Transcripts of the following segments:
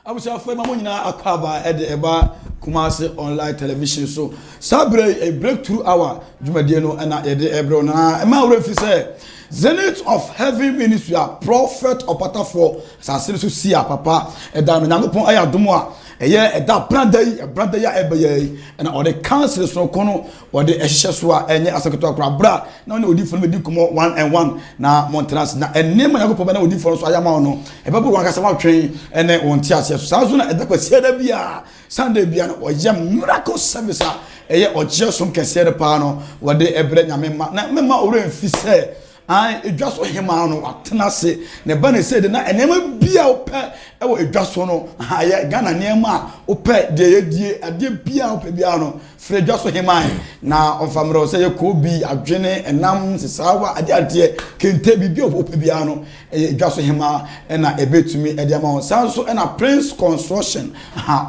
abusa fo ma nyina akwaba eba Kumasi online television so sabre a breakthrough hour dwumadie no na yede ebro na ma wura fi say Zenith of Heaven Ministry a prophet opatafo asase so sia papa eda no nyakopon ayadomo a eye eda branda ya ebeye na ode council so kono ode ehye so a enye aseketo akra bra na one odi fo no di komo 1 na Montreal na enema nyakopon na odi fo so ayama no ebebo wan kasa watwen ene wonti ase so sa so na eda kwase da bia Sunday bia no oye miracle service a eye oje so kese de pa no wode ebre nyame ma na mema ore mfi se ai edwaso hema no atena se ne ba ne se de na enema bia ope ewo edwaso no aye Ghana nema ope de yedie ade bia ope bia no fre edwaso hema na onfamro se ye ko bi adwene enam sesawa ade kente bibia ope bia no edwaso hema na ebetumi ede ma sanso na Prince Construction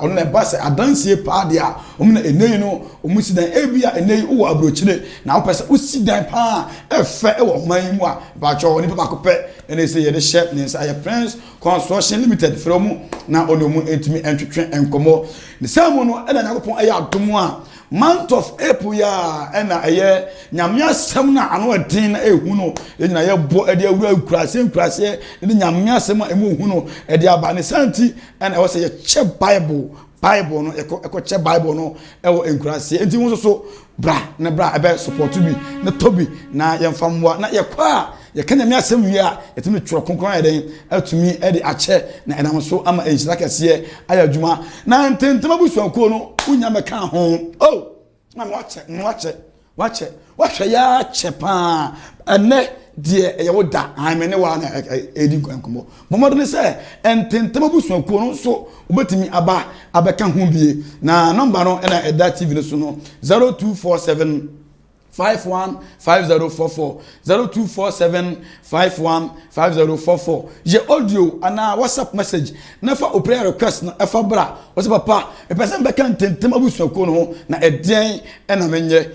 ono na ba se adansie pa dia omna enei no omusidan ebia enei wo abrochire na opese usidan pa efe ewo man mu a ba cho ni papa ko pe ene se ye de chef ni sa ye Prince Construction Limited from na ono mu entumi entwetwe enkomo ni samu no ena nyakopon aye adomo a month of April ya ena aye nyamya sem na ano adin na ehu no nyina ye bo ede awura kurase ni nyamya sem emu ehu no ede aba ne santi ena wo se ye che Bible no eko che Bible no ewo enkurase enti wo so bra ebe support bi na tobi na yemfamwa na ye kwa ye kanya me asem wi a etimi tworo konkon eden atumi ede ache na enam so ama enhyira kese aya adwuma na ntentema busuanko no unya meka ho na wache ya chepa ene die ye woda amene wa na edi nkomo momodo ne se ententema busuanko no so obetimi abeka ho bie na number no na Eda TV no so no 0247 515044 0247515044 je audio ana WhatsApp message na fa prayer request na fa bra wo se papa e person be kan tentem abusuako no na edien ena menye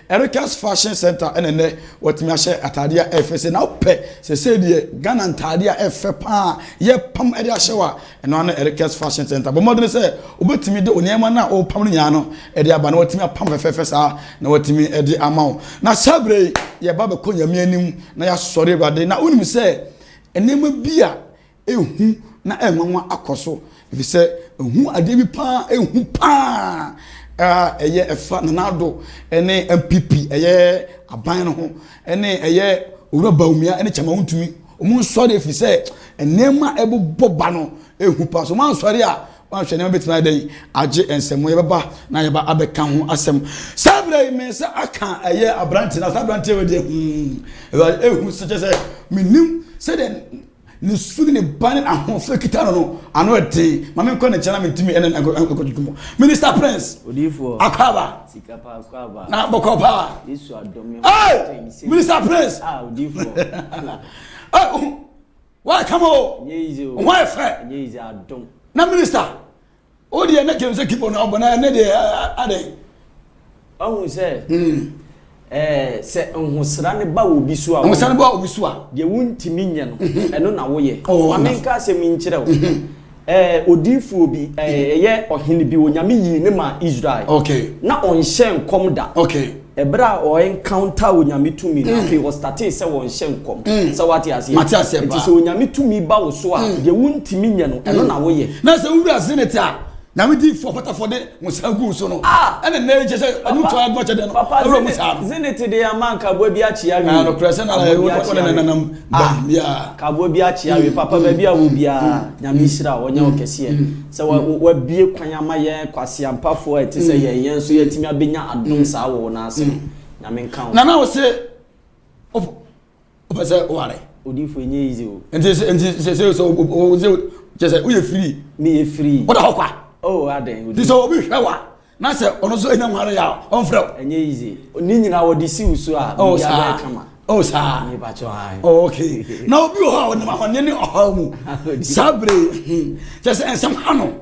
Ericas Fashion Center enene watimi ahye atade a efese na ope se die Ghana atade a efe pa ye pam ede ahye wa eno na Ericas Fashion Center bo modern se obetimi de oniema na o pam nya no ede aba na watimi pam fefefe sa na watimi edi amao na sabre ye baba ko nyame anim na ya sori Awurade na unim se enema bia ehu na enwanwa akoso bi se ehu ade bi pa ehu pa eye efa na nado ene MPP eye aban no ho ene eye urabaumia ene chama untumi omun sori fi se enema eboboba no ehu pa so man sori a wanhwe ne betima dai age ensemo ye baba na ye ba abeka ho asem sabre me se aka eye abranti na sabrante we de ehu se je se minim se de ni sudi ne ban ahofo kitano no ano ete mame nko ne chana mentimi ene akojukumo Minister Prince odifo akaba sikapa akaba na bokopa Yesu adomi Minister Prince odifo why come on nyeize why fair nyeize adom na minister o de na kemse kipo na obona na de ade ohun se se nhusra ne ba obi so a nhusra ne ba obi so a de wuntimi nye no eno na wo ye amenka asemi nkyere wo odifo obi ye ohene bi onyame yi ne ma Israel okay na onhye nkom da okay ebra o encounter onyame tumi na fe o start se wonhye nkom se wati ase nti se onyame tumi ba wo so a de wuntimi nye no eno na wo ye na se wura zenete a na me di for pata for de musagu so no ene na je se anu to adwo che de no papa zenete de amanka bo bi achi awi no press na la wona ya ka bo bi achi awi papa ba bi awo bia nyame hira wonya okese se wa bie kwanyama ye kwase ampafo ete se ye yen so yetimi abenya adom sa wo na ase nyame nka na wo se opo se ware odifo enye easy o enti so je se uye free me ye free what hokwa aden this obi hwewa na se ono so enya nware ya on frɛ enye easy ni nyina wo di siw so a bia ba kama sa ni ba cho hai okay na obi ho a wonema ho ne ho mu sabre just ensam hano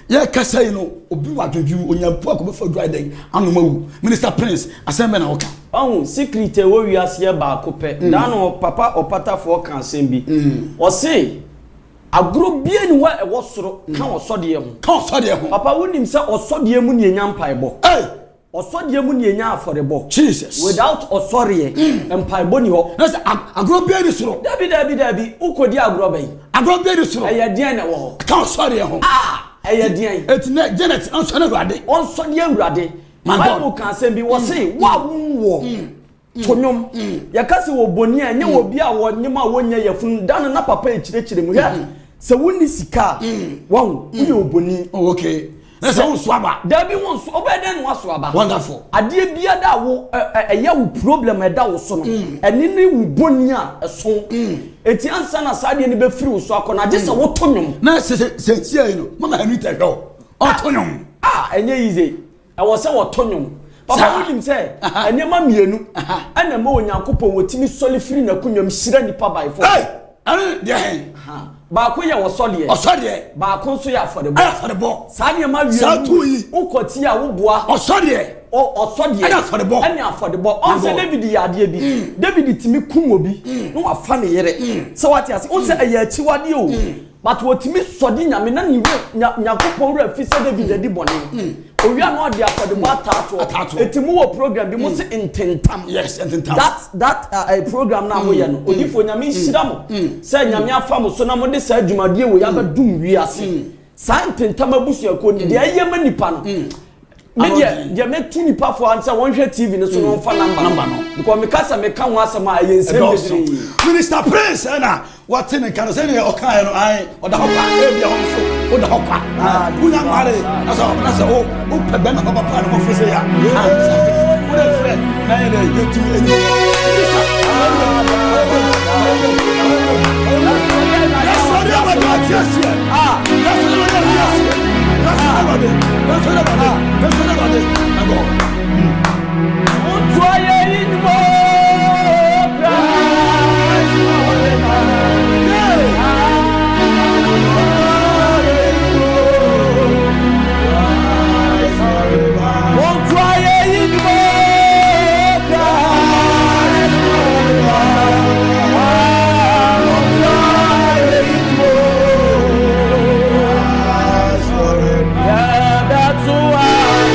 ya kasai no obi wa dwodwu onyampo akobe fa dry den anomawu Minister Prince asembe na oka secret wo wiase ba ko pe da no papa opata for kan sembi o say agro bia ni wa e wo soro ka osode ho ka osode ho papa wonim se osode mu ne nya mpaebo osode mu ne nya aforebo Jesus without osore mpaebo ni ho na se agro bia ni soro dabi ukodi agro bai agro bia ni soro eye den na wo ho ka osode ho eye den etina Janet ansone urade onsode urade Bible kan say bi wo say wa wo tonyom yakase wo boni anye wo bia wo nyema wo nya yafun dan na papa echirechire mu ya se woni sika wo uye oboni okay na se wo swaba dabi won so obeden no swaba wonderful ade bia da wo eya wo problem e da wo so no eni ni wo boni a eso eti ansa na sade ni be firi wo so akona je se wo tonyom na se no mama Anita hwe o tonyom enye easy e wo se wo tonyom papa wonim se enema mienu ana ma onyankopon wotimi soli firi na kunwam hira nipa by force ane de hen ba ko ye wo sole ba ko so ya afodebo sa ne ma wienu ukoti a wo boa osode ane afodebo on se David ya ade bi David timi kun obi no wa fa ne yere se wati ase on se aya chi wade o but wotimi sodi nyame na ni nyakopon ra fi se David adi bone owia no ade afodebo atato etimu wo program bi mo se intentam yes intentam that a program na mo ye no odifo nyame hira mo se nyame afa mo so na mo de sa adwumade wo ya ba dum wi ase sa intentam abusu ko ni de ayema nipa no media metu nipa fo ansa wonhwe TV ne so no fa number no because me kasa me ka ho asema ayensem bediri Minister Prince na what in can say o kan no ai o da hopa e bia ho so o da hopa bunya mare na so o pebe na papa no fo se ya o de fre na ye yetu eni that's why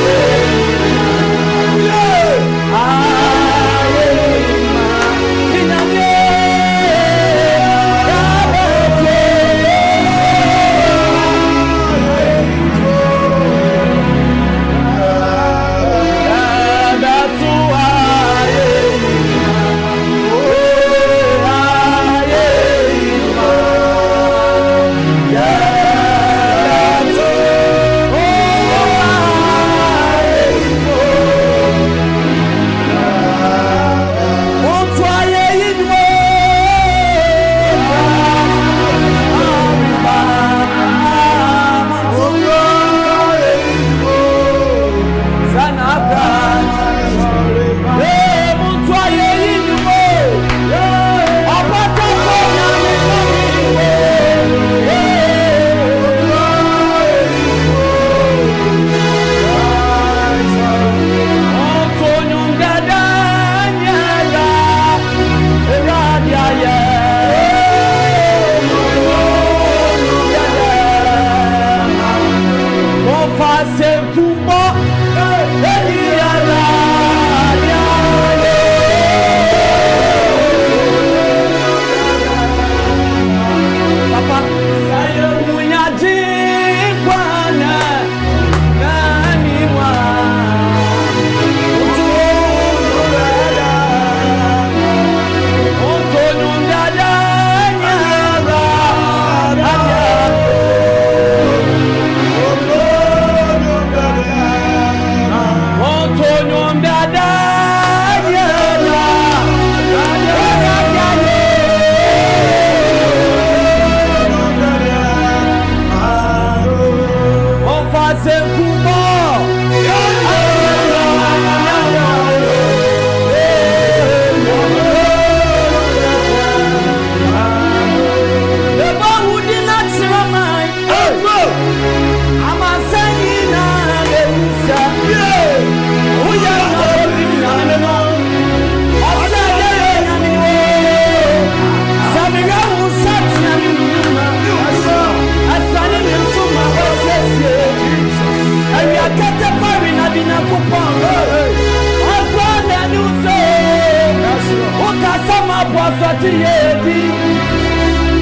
ti yedi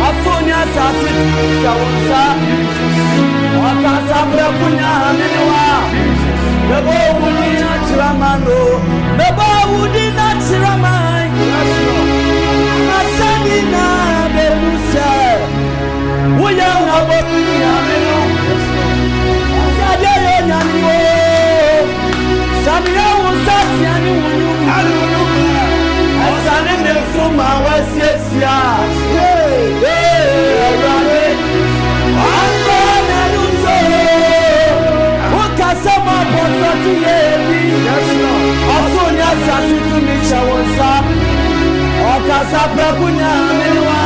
asonya sasi sawonsa akasa prakunya menewa bebo wudi na tiramano bebo wudi na tiramai asani na berusa wuya na bonya meno saje yo nyaniwo sabiya wonsati ani wunu asani ne suma wasiesia Sama bosa tu yebi, asonya sasi tu misha wonsa, okasa prakunya menewa,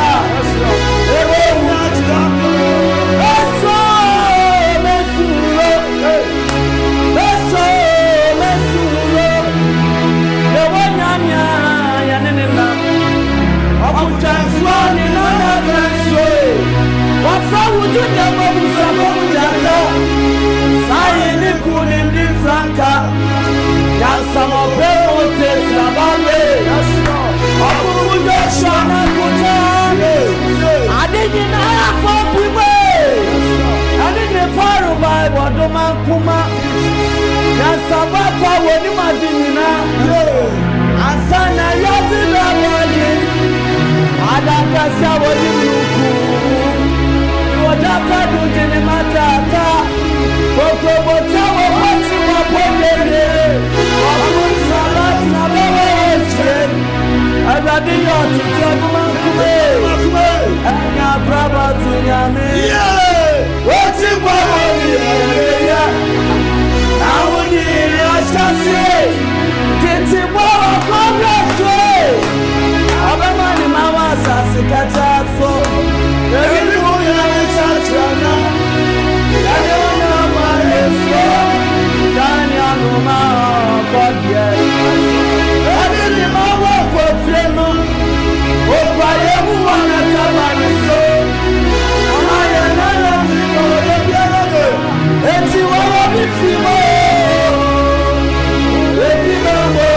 ewo mujambo, eso mesuro, ewo nyanya ya nenema, abujanswa ni nana kanswe, wasa wujude mabusa mujata. Sayini kunindi franka Yansamo pemo tesabale Akufujo shana kutane Adini na yako piwe Adini faru bai wadoma kuma Yansaba kwa wani madinina Ansana yati na wali Adakasya wani mluku Wajaka dujini matata Koko botawo wati wapodele Wakuti salati na bewe eche Ebadi yoti chokuma kume Enya braba tunyame Wati kwa wani ya Awuni ili ashasi Titi mwawa kobra kwe Abemani mawa sasi kataso Ebi muya echachana Numa kodye Adini mawa fofreno Okwaye muwana tabani so Amaya nana mimo Rebianoge Eti wawa bifimo Eti mambo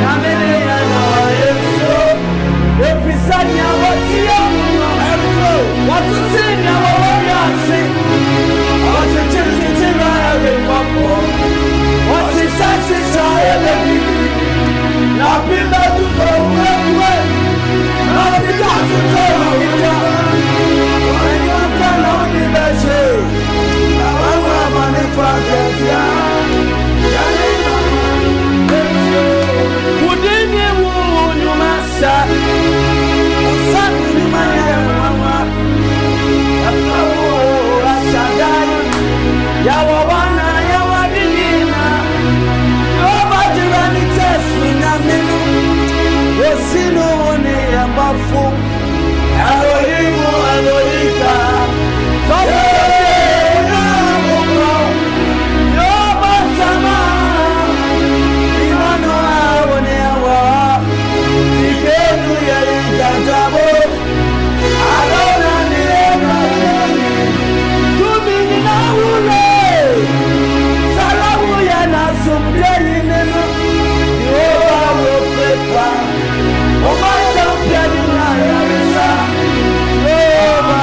Namene yana wa yeso Efisanya watia Watu sinya wawa yasi Watu chitira What's the sense of Now, people to go away. Now, people to go away. When you can only measure, I want money for Wouldn't you wound your master? Something my mama. I shall die. Yawana. Sino one ambafu Elohimu Elohika Sote Namuko Yoba Sama Imano Awane Awa Tikenu Yayikatabo Adona Nilema Tumi Ninaule Salamu Yana Sumdei Neno Yoba Wofepa Oma champion na yarisa Yoba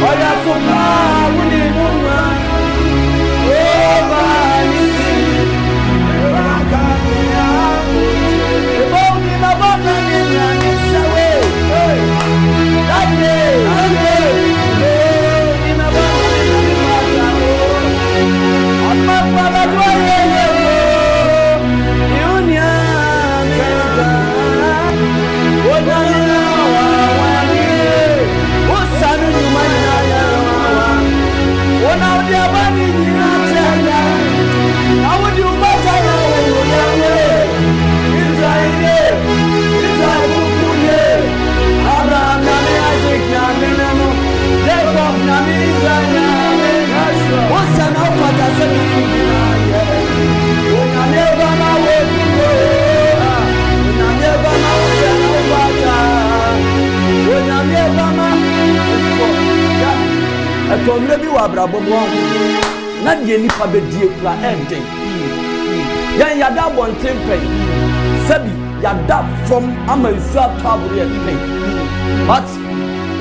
Oya supa wuni muma Yoba isi Ewaka niya Ebo ni mabona niya nisawe Dade Ni mabona niya nisawe Amma kwa badwa yeye Yunya Etomre bi wa abrabobo na de nipa bedie kula enden yan yada bonten pen sabi yada from amaisua taburi yɛpɛ but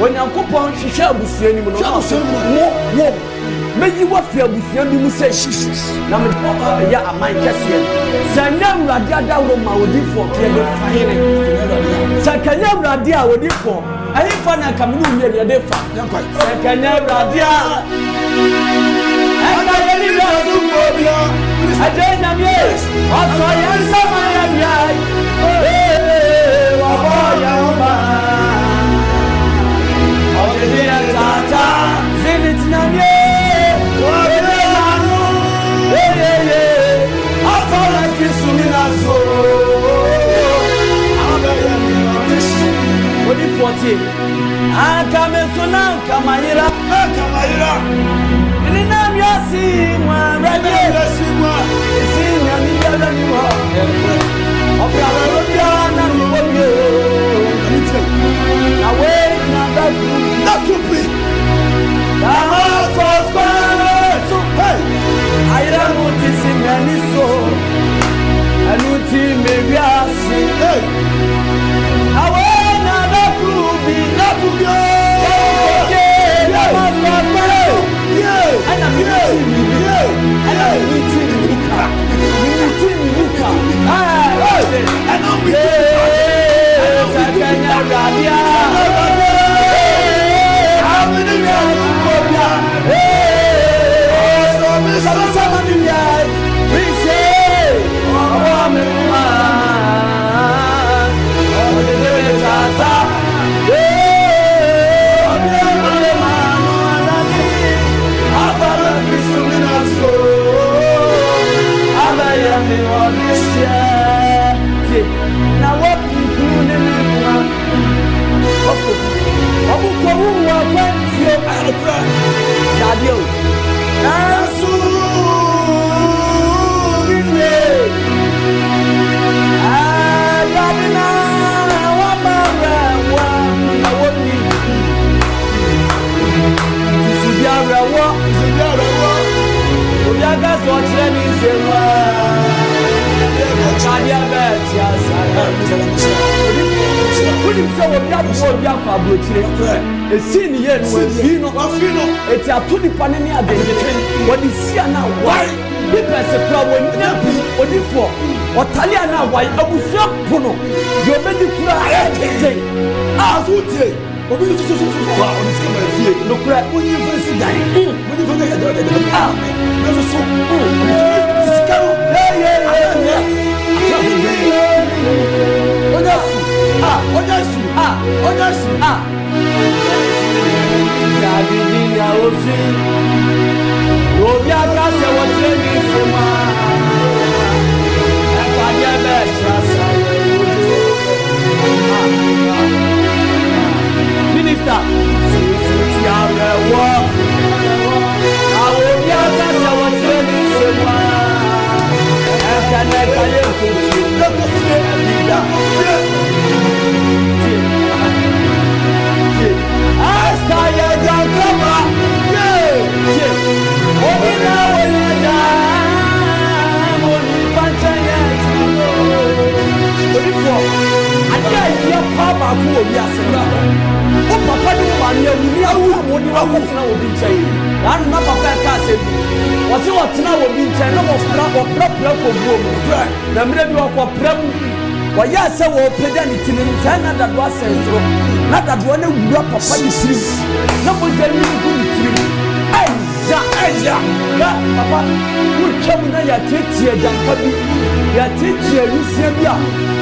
onyankopɔn hwehwɛ abusua ni mu no wo meyi wa fi abusua bi mu sɛ na me papa ya aman kɛseɛ sɛ na awurade adawro ma odifo yɛde fahene sɛ kanya awurade a odifo ayi fa na kamenu yɛ yɛde fa sɛ kanya awurade a ɛka yɛ ni bɛ ɔsufo bia agye nyame ɔsɔ yɛ nsɛm ayɛ bia wɔbɔ yɛ ɔba ɔde yɛ tata zenit nyame Akamesuna kamayira ni nam yasi mwa rade sinya ni yala ni wa obra obra na ni woye na we na kupi na so hey ayira muti sinya ni so anuti me yasi hey awe Esini ye no wafino eti atudi paneni adengete wodi sia na wai bipese pra woni odifo otalia na wai abusua pono yo bedi kura ayete afutie obi so wa oni skama fie no kura onyi fesi dan onyi fesi dan ah no so sikaro Ojasu Yadidi ya osi Obi akase wotre ni soma Akanya beshasa Minister Sisi arewo Obi akase wotre ni soma Akanya kaye kufi Waya se wo peda ni tinin sana da do asenso na da do na wura papa ni siri na mo jani ku ni tiri aja ya papa wo chamu na ya tetie janka bi ya tetie rusia bi a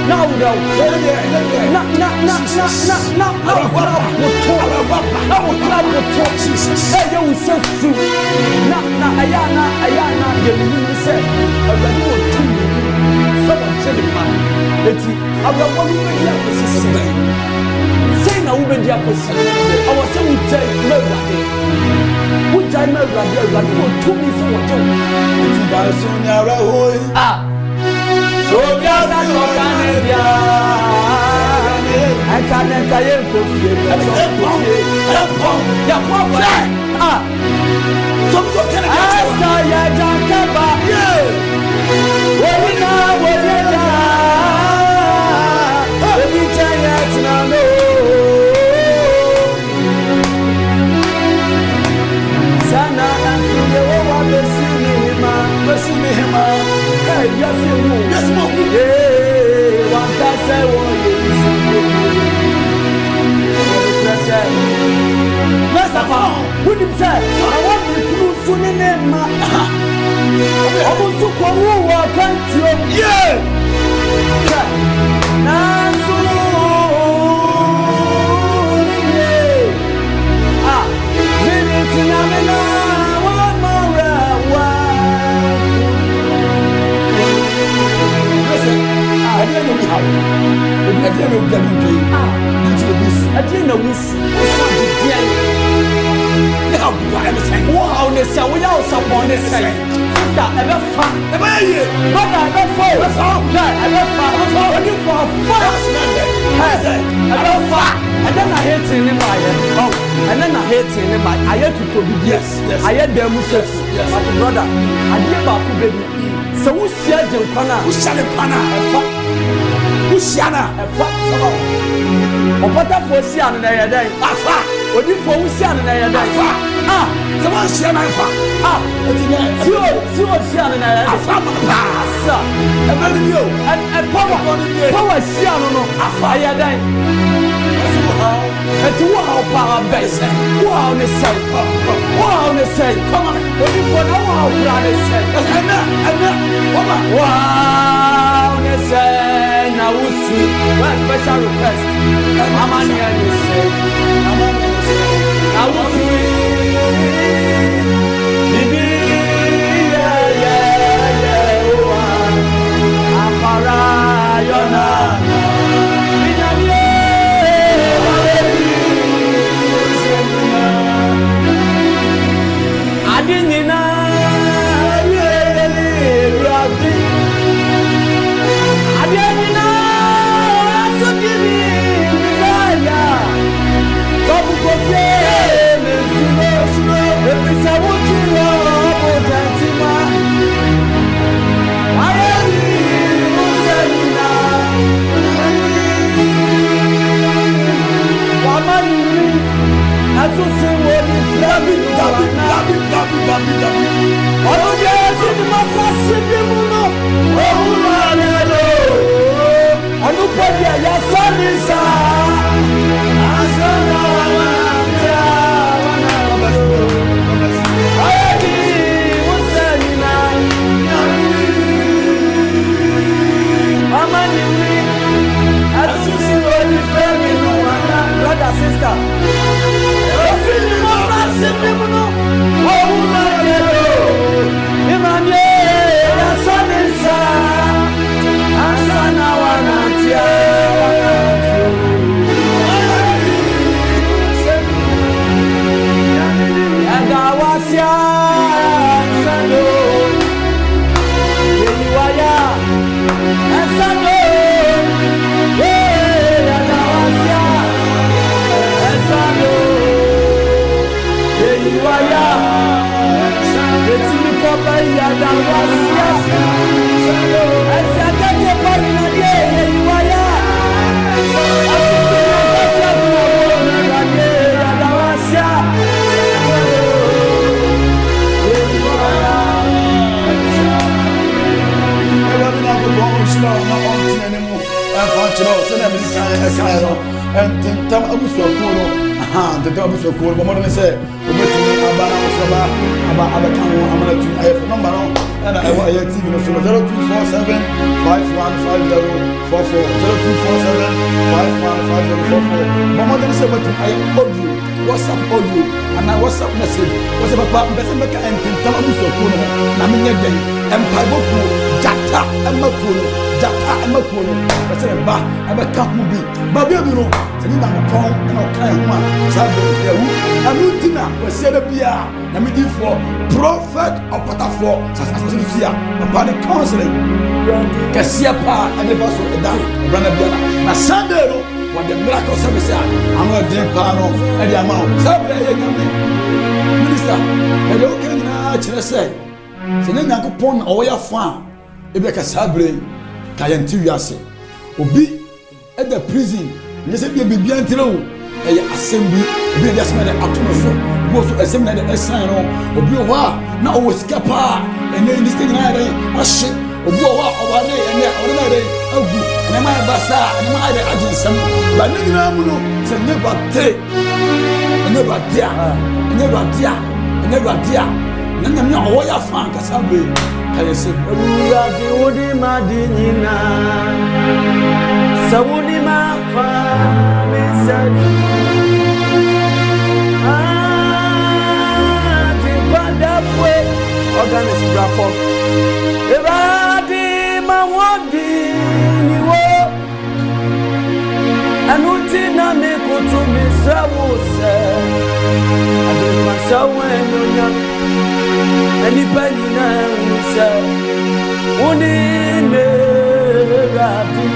na wura na ya wo sesu na ayana ya ni se abani wo tu eti abawo ni be dia ko sisi sei na wo be dia ko sisi awo se wo jai mewade wo jai mewade awade wo tumi so wo jo eti ba so nya ra ho so bia na so kan bia aka na ka ye ko fie ya ko so kan ka ya janka ba wo ni na wo ya Omusu kwa wa kantio. Yeah. Nansu. Zini tinamena wa mora wa. Listen, I didn't know how. I didn't know that you I didn't know this. Now, why am I saying? Wow, they say we are support this thing. Sister, ever fun. Am I here? Brother, ever fun. Ever fun. Ever fun. Ever fun. When you for fun. Ever fun. And then I hate in my oh, and then I hate in my I hate to be yes. I hate them yes. But brother, I did about to baby. So who share the corner? Who share the corner? Who share a fuck? Opata for Sian and I day. Afa. What you for Sian and I day? Ah, someone share my fa. Ah, see what Sian and I Afa. Sir, a very new and power Sian no Afa ya day. And wow, power base. Wow, they say. Wow, they say. Come on. What you for now? Wow, brother say. Wow, they say. Now we see. What special request? Amani they say. Now we see. Bibi, yeah. Apara, yona. So cool, but more than I say, we met to about I'm going to number and I want a TV 0247 515044 0247 515044. But more than I say, but I audio, WhatsApp audio, and I WhatsApp message. What's about Bessamaka and Tintamu so cool, Namina Day, and Pagoku, Jata, and Makuno, Jata, and Makuno. I said, Bah, I'm a camp movie, but you know. And Anutina was said to be a for prophet of Patafo, Sasasia, about the counseling. Cassia Pa and the boss of the dance, Brother Biana. Now, Sunday, when the miracle service, I'm not drink pano and the amount. Saturday, Minister, and you can actually say, Senan Yakupon or your farm, Ebeka Sabre, Kayantiasi, Obi at the prison. Yes, it be bien true. Assembly, be just made a so go to assembly the sign or be now was capa and then this thing I shit or go over there and there and my basa and my agent some but no say never take never dear na nyame a ɔwɔ ya fa kasa be kaye se urade wodi madinina sawudi ma fa mesadi ti kwada fwe organis grafo urade ma wodi ni wo anuti na me kutu me sawo se ade ma sawo enonya ani panina unsa uni meradi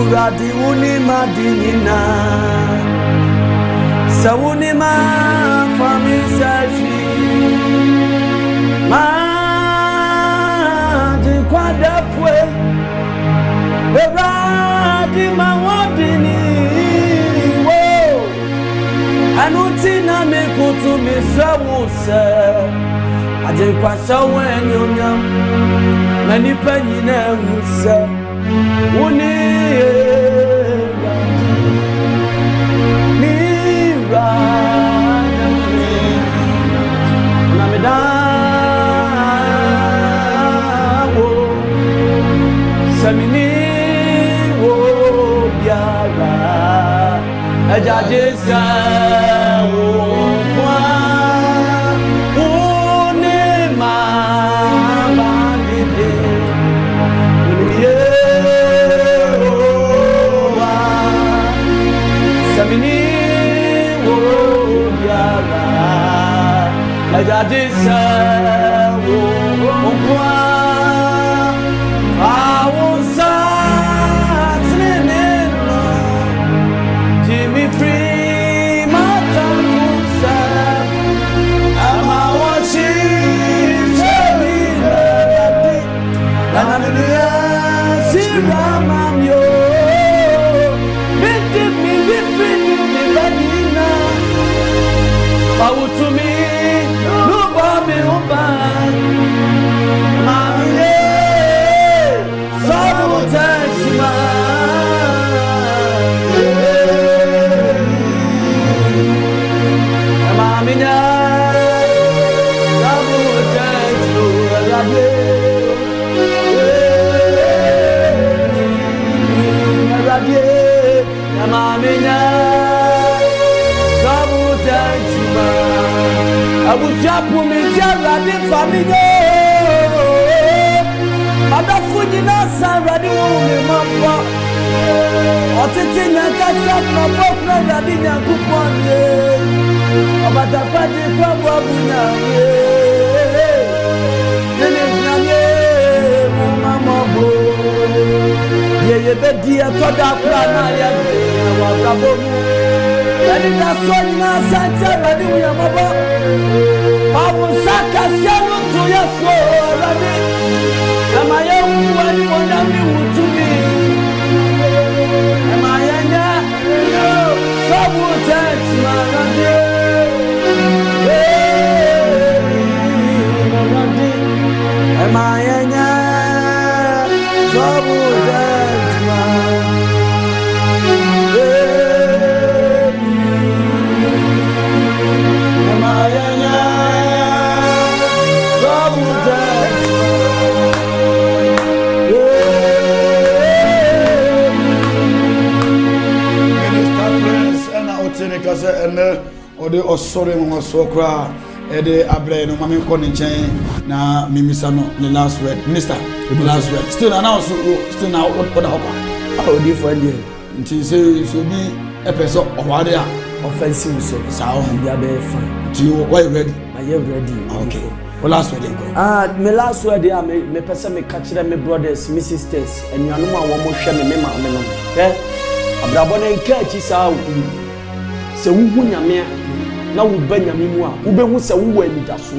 uradi uni madinina sawuni ma fami safi ma di kwada fwe uradi ma wadini wo anuti na me kutu me sawo se ade kwa sawo enyonya mani panina unsa uni Samini wo biara ajajesa wo kwa one ma bandide uniye wa samini wo biara ajajesa wo kwa Abusiapu mi jara de family Adafuji na sanradi wo mi mamba Otiti nyanka sapna popna radi nyanku pande Abata pati kwa babu nyame Nene nyame mama bo Ye bedi atoda kura na ya wa brabo Eni na soni na sante radi wo ya mamba Awusaka senu to your soul, am I one wonderful to me? Am I so would am I so would kase ene ode osore mo so kra ede abre no mame ko ne chen na mimisa no the last word minister the last word still now still now what hokwa odi for there nti say so bi epeso owade a offensive so sao bia be fine nti why ready I am ready okay well last word me last word there me pese me catch them me brothers me sisters enuanom a wo mo hwe me ma me no abrabo na nka chi sao se wuhu nyame na wo ba nyame mu a wo behu se wo anidaso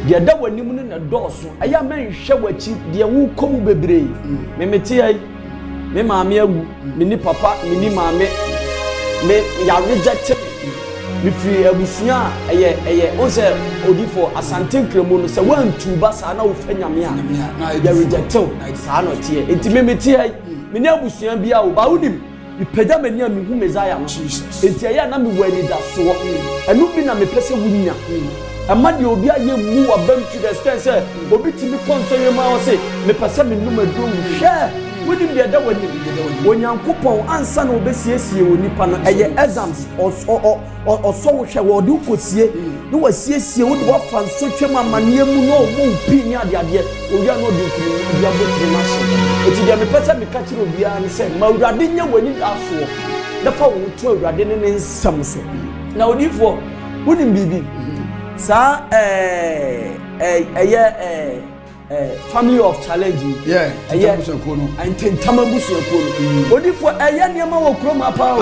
de da wanim ne na dɔɔso aya men hwɛ wachi de wo komu bebree me mete ai me maame awu me ni papa me ni maame me ya reject me free abusua eye on se odifo asante nkremo no se wantu ba sa na wo fa nyame a ya reject sa no tie enti me mete ai me ni abusua bia wo ba wonim ipeda mani a mehu Messiah no enti aya na me wani da so enu bi na me pese wunya ama de obi aye mu abam to the extent say obi timi konsoye ma o say me pese me numa duro hwe wodi de da wani onyankopon ansa na obesiesie onipa no eye exams oso wo hwe wo de ukosie no wasiesie wo de wafa nso twem amane mu no mo pi ni ade owia no de kuru bi abotire na hye eti de me pese me ka kire obi a ne say ma urade nya wani aso da fa wo to urade ne nsam so na odifo woni bibi sa family of challenge kono antentama busu kono odifo niam wo krom apa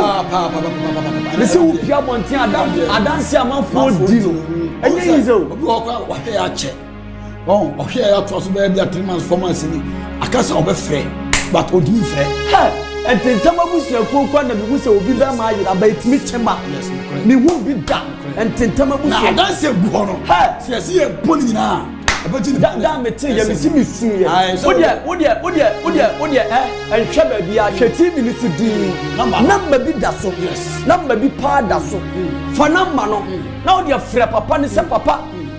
ne se wo pia bonten adanse amanfo dino yizo obi wo kwa hwe ya che ohwe ya to so be bia 3 months 4 months ni akasa obefre but odumi fre antentama busu kwa na busu obi ba ma ayira ba etimi chema ni wo bi da antentama busu na adanse gu hono se ye boni nyina da mete ya misi misu ya wodia enhwe ba bia hweti bi ni su di number bi da so number bi pa da so fa number no na wodia frɛ papa ne se papa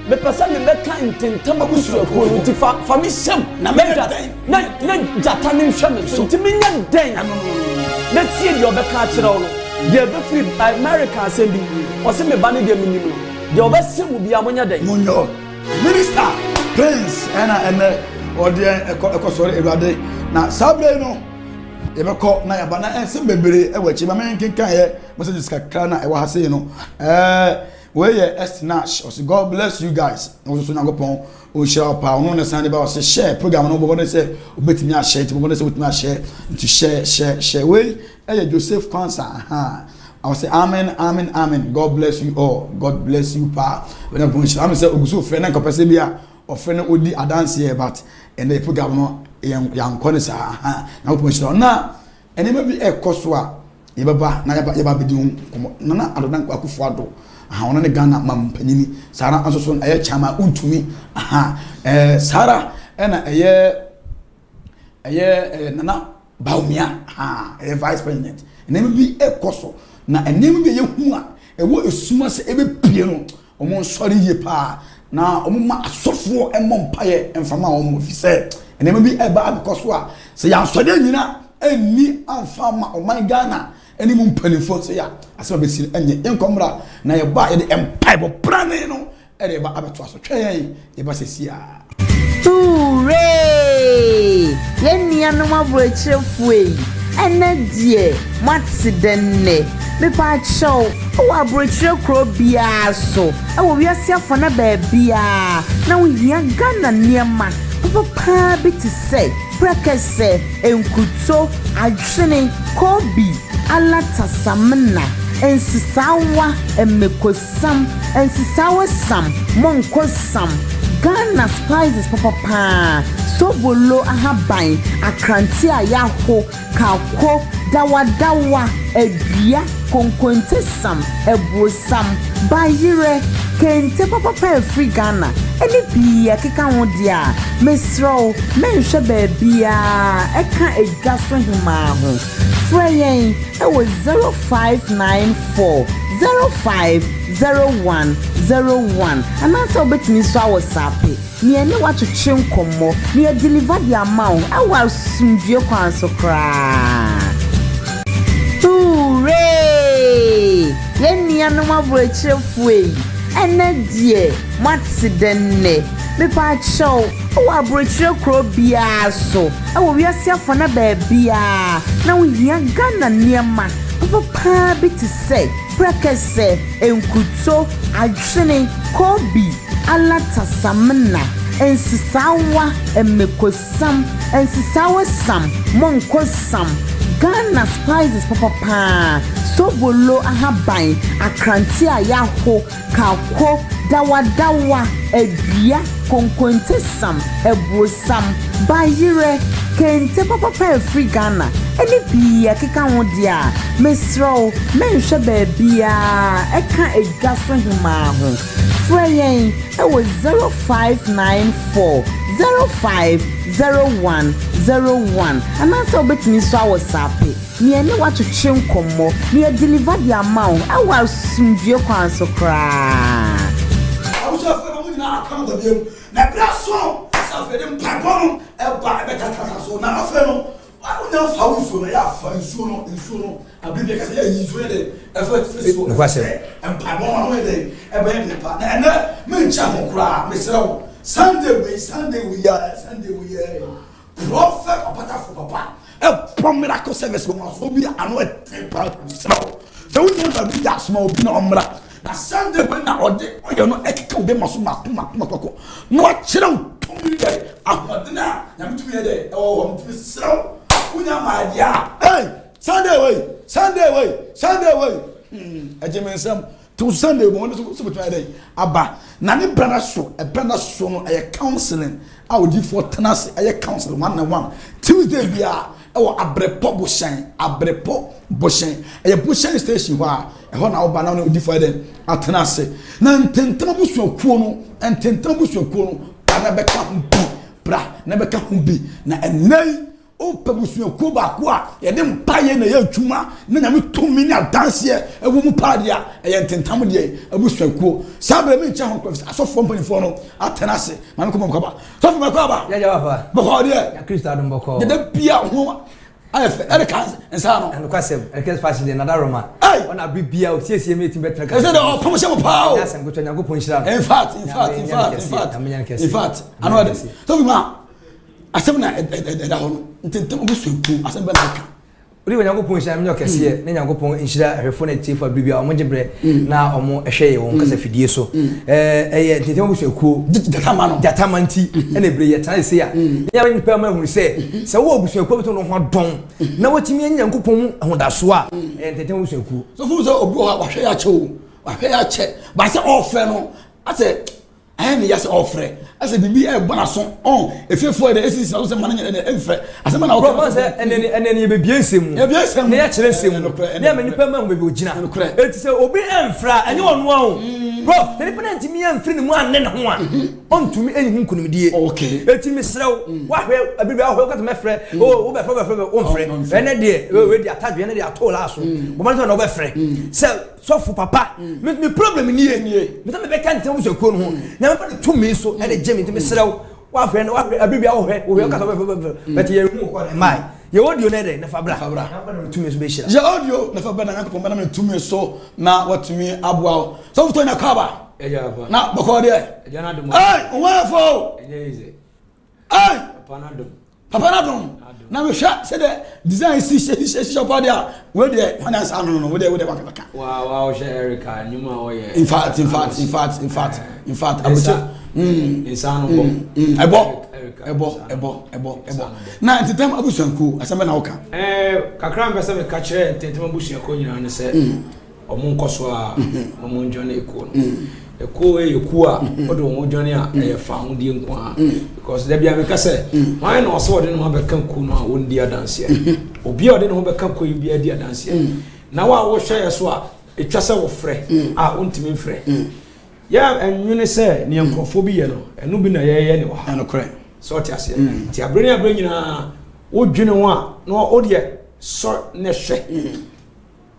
me pesa me beka intentama busu ko nti fa mi sem na jata ne hwɛ me so nti me nya den na tie de obeka kyerɛ wo no de be free America asem bi o se me ba ne de minim no de obesem bi amonya den monyo minister prince ena odi ekosore Ewurade na sabre no ebeko na yaba na ensem bebere ewachi ba men kenkan ye messages kakra na ewa hase no we ye Estinash o God bless you guys no so nyagopon o share pa no na sande ba o share program no bo say obetimi a share ti bo say obetimi a share to share we Joseph Kwansa I will say amen. God bless you all. God bless you, pa. When I'm say oguso friend and kapase bia or friend odi adanse here but and the program no yan konisa na opunchira na ene ma bi ekoso a yebaba na yeba bedi na adodan akufo ado ona ne Ghana mampanyini Sara ansoso eye chama untumi Sara ena eye nana Baumia vice president ene ma bi ekoso na enem be yehu a ewo esuma se ebe pie no omo nsori ye pa na omo ma asofo mpaye emfama omo fi se enem bi eba abikoso a se ya nsori anyina eni amfama oman Ghana eni mu mpanifo se ya asema be si enye enkomra na ye ba ye de empire bo prane no ere ba abeto aso twen ye ba se si a hooray yenia no mabrochefue enedie matsidenne me pa chow o abrochire kro bia so e wo wiase afana ba bia na wo hia Ghana niema papa bi ti say prekese enkuto adwene kobi alatasamna ensisawa emekosam ensisawa sam monkosam Ghana spices papa sobolo ahaban akranti ayaho kako dawa edua konkonte sam ebrosam bayire kente papa free Ghana eni bia keka ho dia mesro menhwe ba bia eka edwa so hima ho freyen e wo 0594 050101 anasa obetimi so awosape ni ene watwetwe nkomo ni e deliver the amount awa sundue kwan so kra hooray yenia no mabrochefue ene die matsidenne me pa chow o abrochire kro bia so e wo wiase afana ba bia na wo hia Ghana niema papa bi ti say prekese enkuto adwene kobi alatasamna ensisawa emekosam ensisawa sam monkosam Ghana spices papa sobolo ahaban akranti ayaho kako dawa edua konkonte sam ebrosam bayire kente papa free Ghana eni bia keka ho dia mesro menhwe ba bia eka edwa so hima ho freyen e wo 0594 050101 anasa obetimi so awosape ni ene watwetwe nkomo ni e deliver the amount awa sundue kwan so kra na kan da biem na bra so sa fe dem pabon e ba be kaka so na afa no na fa uso na ya fa uso no abibia ka se ya yi so de e fa so no kwase em pabon no de e ba de pa na me ncha mo kura me sero Sunday we are prophet opata for papa a miracle service mo so bi ano e pa sero so we know that that small bi na omra na Sunday when na ode o no ekeka obe maso makoko no a kire to mi de ahodna na mtu ye de e wo mtu sero unya ma dia Sunday way ejemensam to Sunday mo no so betwa dey aba na ne brana so e brana so no e counseling a odi for tenase e counseling 1-on-1 Tuesday bia e wo abrepo boshen e boshen station ho a e ho na oba na odi for dey atenase na ntentam busuakuo no ana beka humbi bra na beka humbi na enai o pabusuakuo ba ko a ye de mpaye na ye adwuma na nyame tumi na danse e wo mu padia e ye ntentam de abusuakuo sabre me ncha ho kwafisa asofo mpanifo no atenase mame ko mkaba sofo mkaba ba ya papa boko de ya Kristo adom boko de bia ho ayefe e de kan ensa no and kwasem e ke fashion de nada roma ona bibia o siesie meeting betra ka se de o promotion mo pa o ya sem gotwa nyago ponhira in fact another sofo ma asem na da ho ntentem obusuakuo asem be na ka uri nyago ponhira me nyokese ne nyago pon nhira ahwefo na tifa bibia o mo gibre na o mo ehwe ye won kasa fidie so eye ntentem obusuakuo jatama nti ene ebre ye tan se ya nya ni pa ma hu se wo obusuakuo beto no ho don na watimi nyankopon mu ahodaso a ntentem obusuakuo so fu so obu wa hwe ya che ba se ofre no ase ni yase ofre ase bibi e bona so on efefo de esi so se man e efre ase man na o bro se eneni be biensem e biensem ne ya kire nsem ne ma nipa ma hu be ogina eti se obi enfra ene onu o bro tele penanti mi enfri ne mu anne ne ho a ontumi enhu nkunumdie okay eti mi srew wa hwe abibi ahwe ka to mefre o be fre o mfre ene de we di atadwe ene de atola so bo man so na o be fre se so fu papa me problem ni e me ta me be kan tem so ko no ho na me fa to me so ene jemi te me srew wa hwe na wa abibi ahwe o ka to be ye hu ko mai ye audio na de na fabra na fa na to me so be shira ye audio na fabra na ko na me to me so na watumi abua so fu to na kaba na boko de wonderful papa na dum na me hwa se de design si shop there we de finance anu no we de baka wow Erica nyuma o ye in fact abuche insano ebo na ntetem abusuanku aseme na woka kakra mbese me ka kire ntetem abusuanku nyina ne se omo nkoso a omo njone eko no eko eku a odo omo njone a e fa hodie nko a because da bia me ka se why no so ode no ha be kan ku no a wondi adanse obi ode no be kan ku bi adi adanse na wa wo hwe ye so a etwa se wo frɛ a ontimi frɛ ya enwene se ne nkrofo bi ye no enu bi na ye ne wa eno kre so ti ase ti abrani nyina wo dwene ho a no ode so ne hwe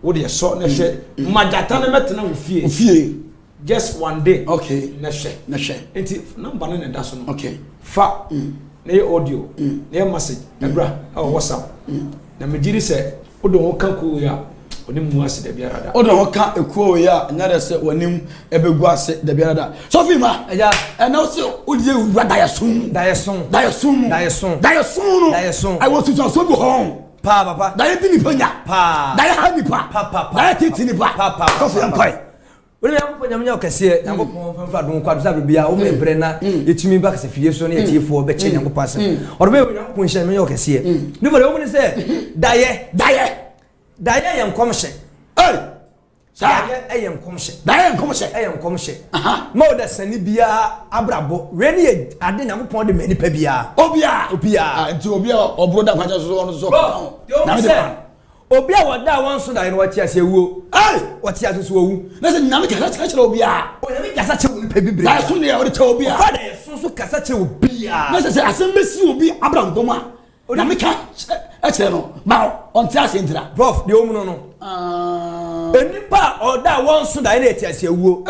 wo de so ne hwe majata ne metena wo fie just one day okay ne hwe enti number ne da so no okay fa ne audio ne message ebra o WhatsApp na megiri se wo do ho kanko ya onim mu ase da biara da o do ho ka ekuo ya nyare se wanim ebegu ase da biara da so fi ma eja na se o die wura da yeson I was to so go home pa papa da ye dini panya pa da ye ha ni pa da ye titi ni pa so fi ampai wele yanko nyamnya okese yanko pon don kwadu sa bibia o me bre na etumi ba kase fie so na etifo be che yanko pase orbe yanko pon hye me okese ni bole o me se daye yankomhye sa yankomhye ma o da sani bia abrabo we ni ade yanko de mani pa bia obia nti obia obroda kwacha so so na me de obi a wada won so da no wati ase wuo wati ase so wu na se nyame kasa kira obia o nyame kasa che wo pe bibre da so ne o de che obia fa da so kasa che obia na se asembe si obi abrabo doma nyame ka e che no ba on ti ase ntira prof de o mu no enipa oda won so da ye na etiase wuo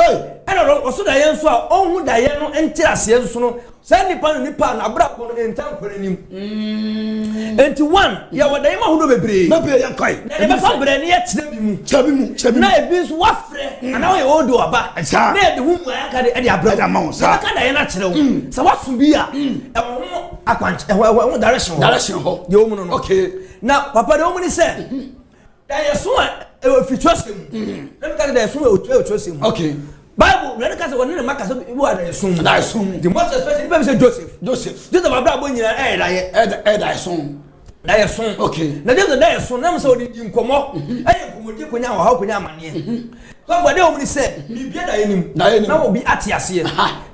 ena oso da ye nso a onhu da ye no entiase nso no say nipa na abra ko no entan kwanim enti one ya wada ye ma hu no bebre ye kai na be fa bre ne ye tire bi mu na e bi nso wafre ana ye odo aba na e de hu mu aka de abra da ma sa ka da ye na kire wo sa wafu bi a e wo akwanche e wo direction ho ye wo mu no okay na papa de wo mu ni say da ye so a fitwasem let me tell you da ye so otwasem okay Bible when ka say won ne maka say ibu ada esum da esum the most especially people say Joseph abra bo nyina da ye da esum da ye son okay na dem da ye son na me say odi nkomo nkomodi konya wa ha konya amane so for dey omni say bibia da ye nim na obi ate ase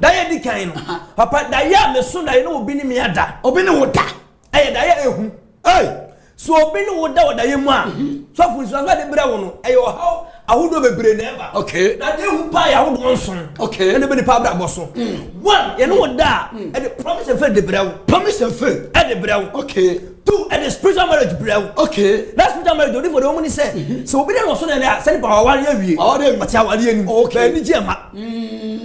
da ye di kan no papa da ye me so da ye no obi ni me ada obi ni woda da ye ehu so obi ni woda da ye mu a so for so de bra wo no ha ahudo bebre na eba okay na de hu pa ya ahudo nson okay ene be de pa bra boso one ye no da e de promise and faith de brew promise and faith e de brew okay two and the spiritual marriage brew okay that spiritual marriage do for the woman say so obi de no so na say pa wa ya wie ati awale ani okay ni jema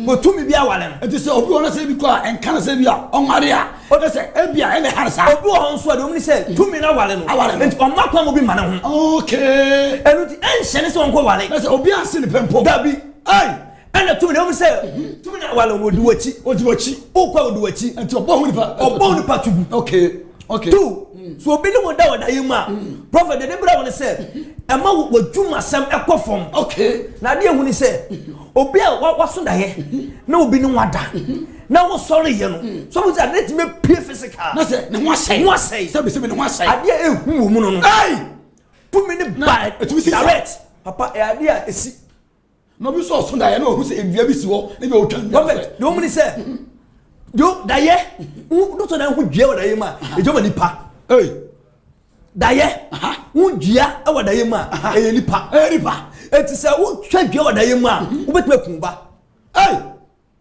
ko tumi bi awale no enti say obi wona say bi ko en kan say bi a onware a o de say e bi a ene harsa obi ho nso de woman say tumi na awale no enti o ma kwa mo bi ma na ho okay enu ti en hye ne so onko wale na say obi anse ne pempo dabi ena tumi na woman say tumi na awale mo duwachi o kwa duwachi enti obo hu nipa tubu okay two so obi ni mo da wada yima prophet de bra won say e ma wadwuma sam ekofom okay na de hu ni say obi a waso da ye na obi ni wada na wo sorry ye no so mo say let me pay physical na say ne ho asai say be ne ho asai ade ehu wo mu no to me ni bad direct papa e ade a esi no bi so da ye na hu say edua bi si ho na bi otwa prophet de wo ni say yo da ye do to na hu dua wada yima e jo ma nipa daye wudua e wada ye ma e nipa eti se wo twa dua wada ye ma wo betu akunba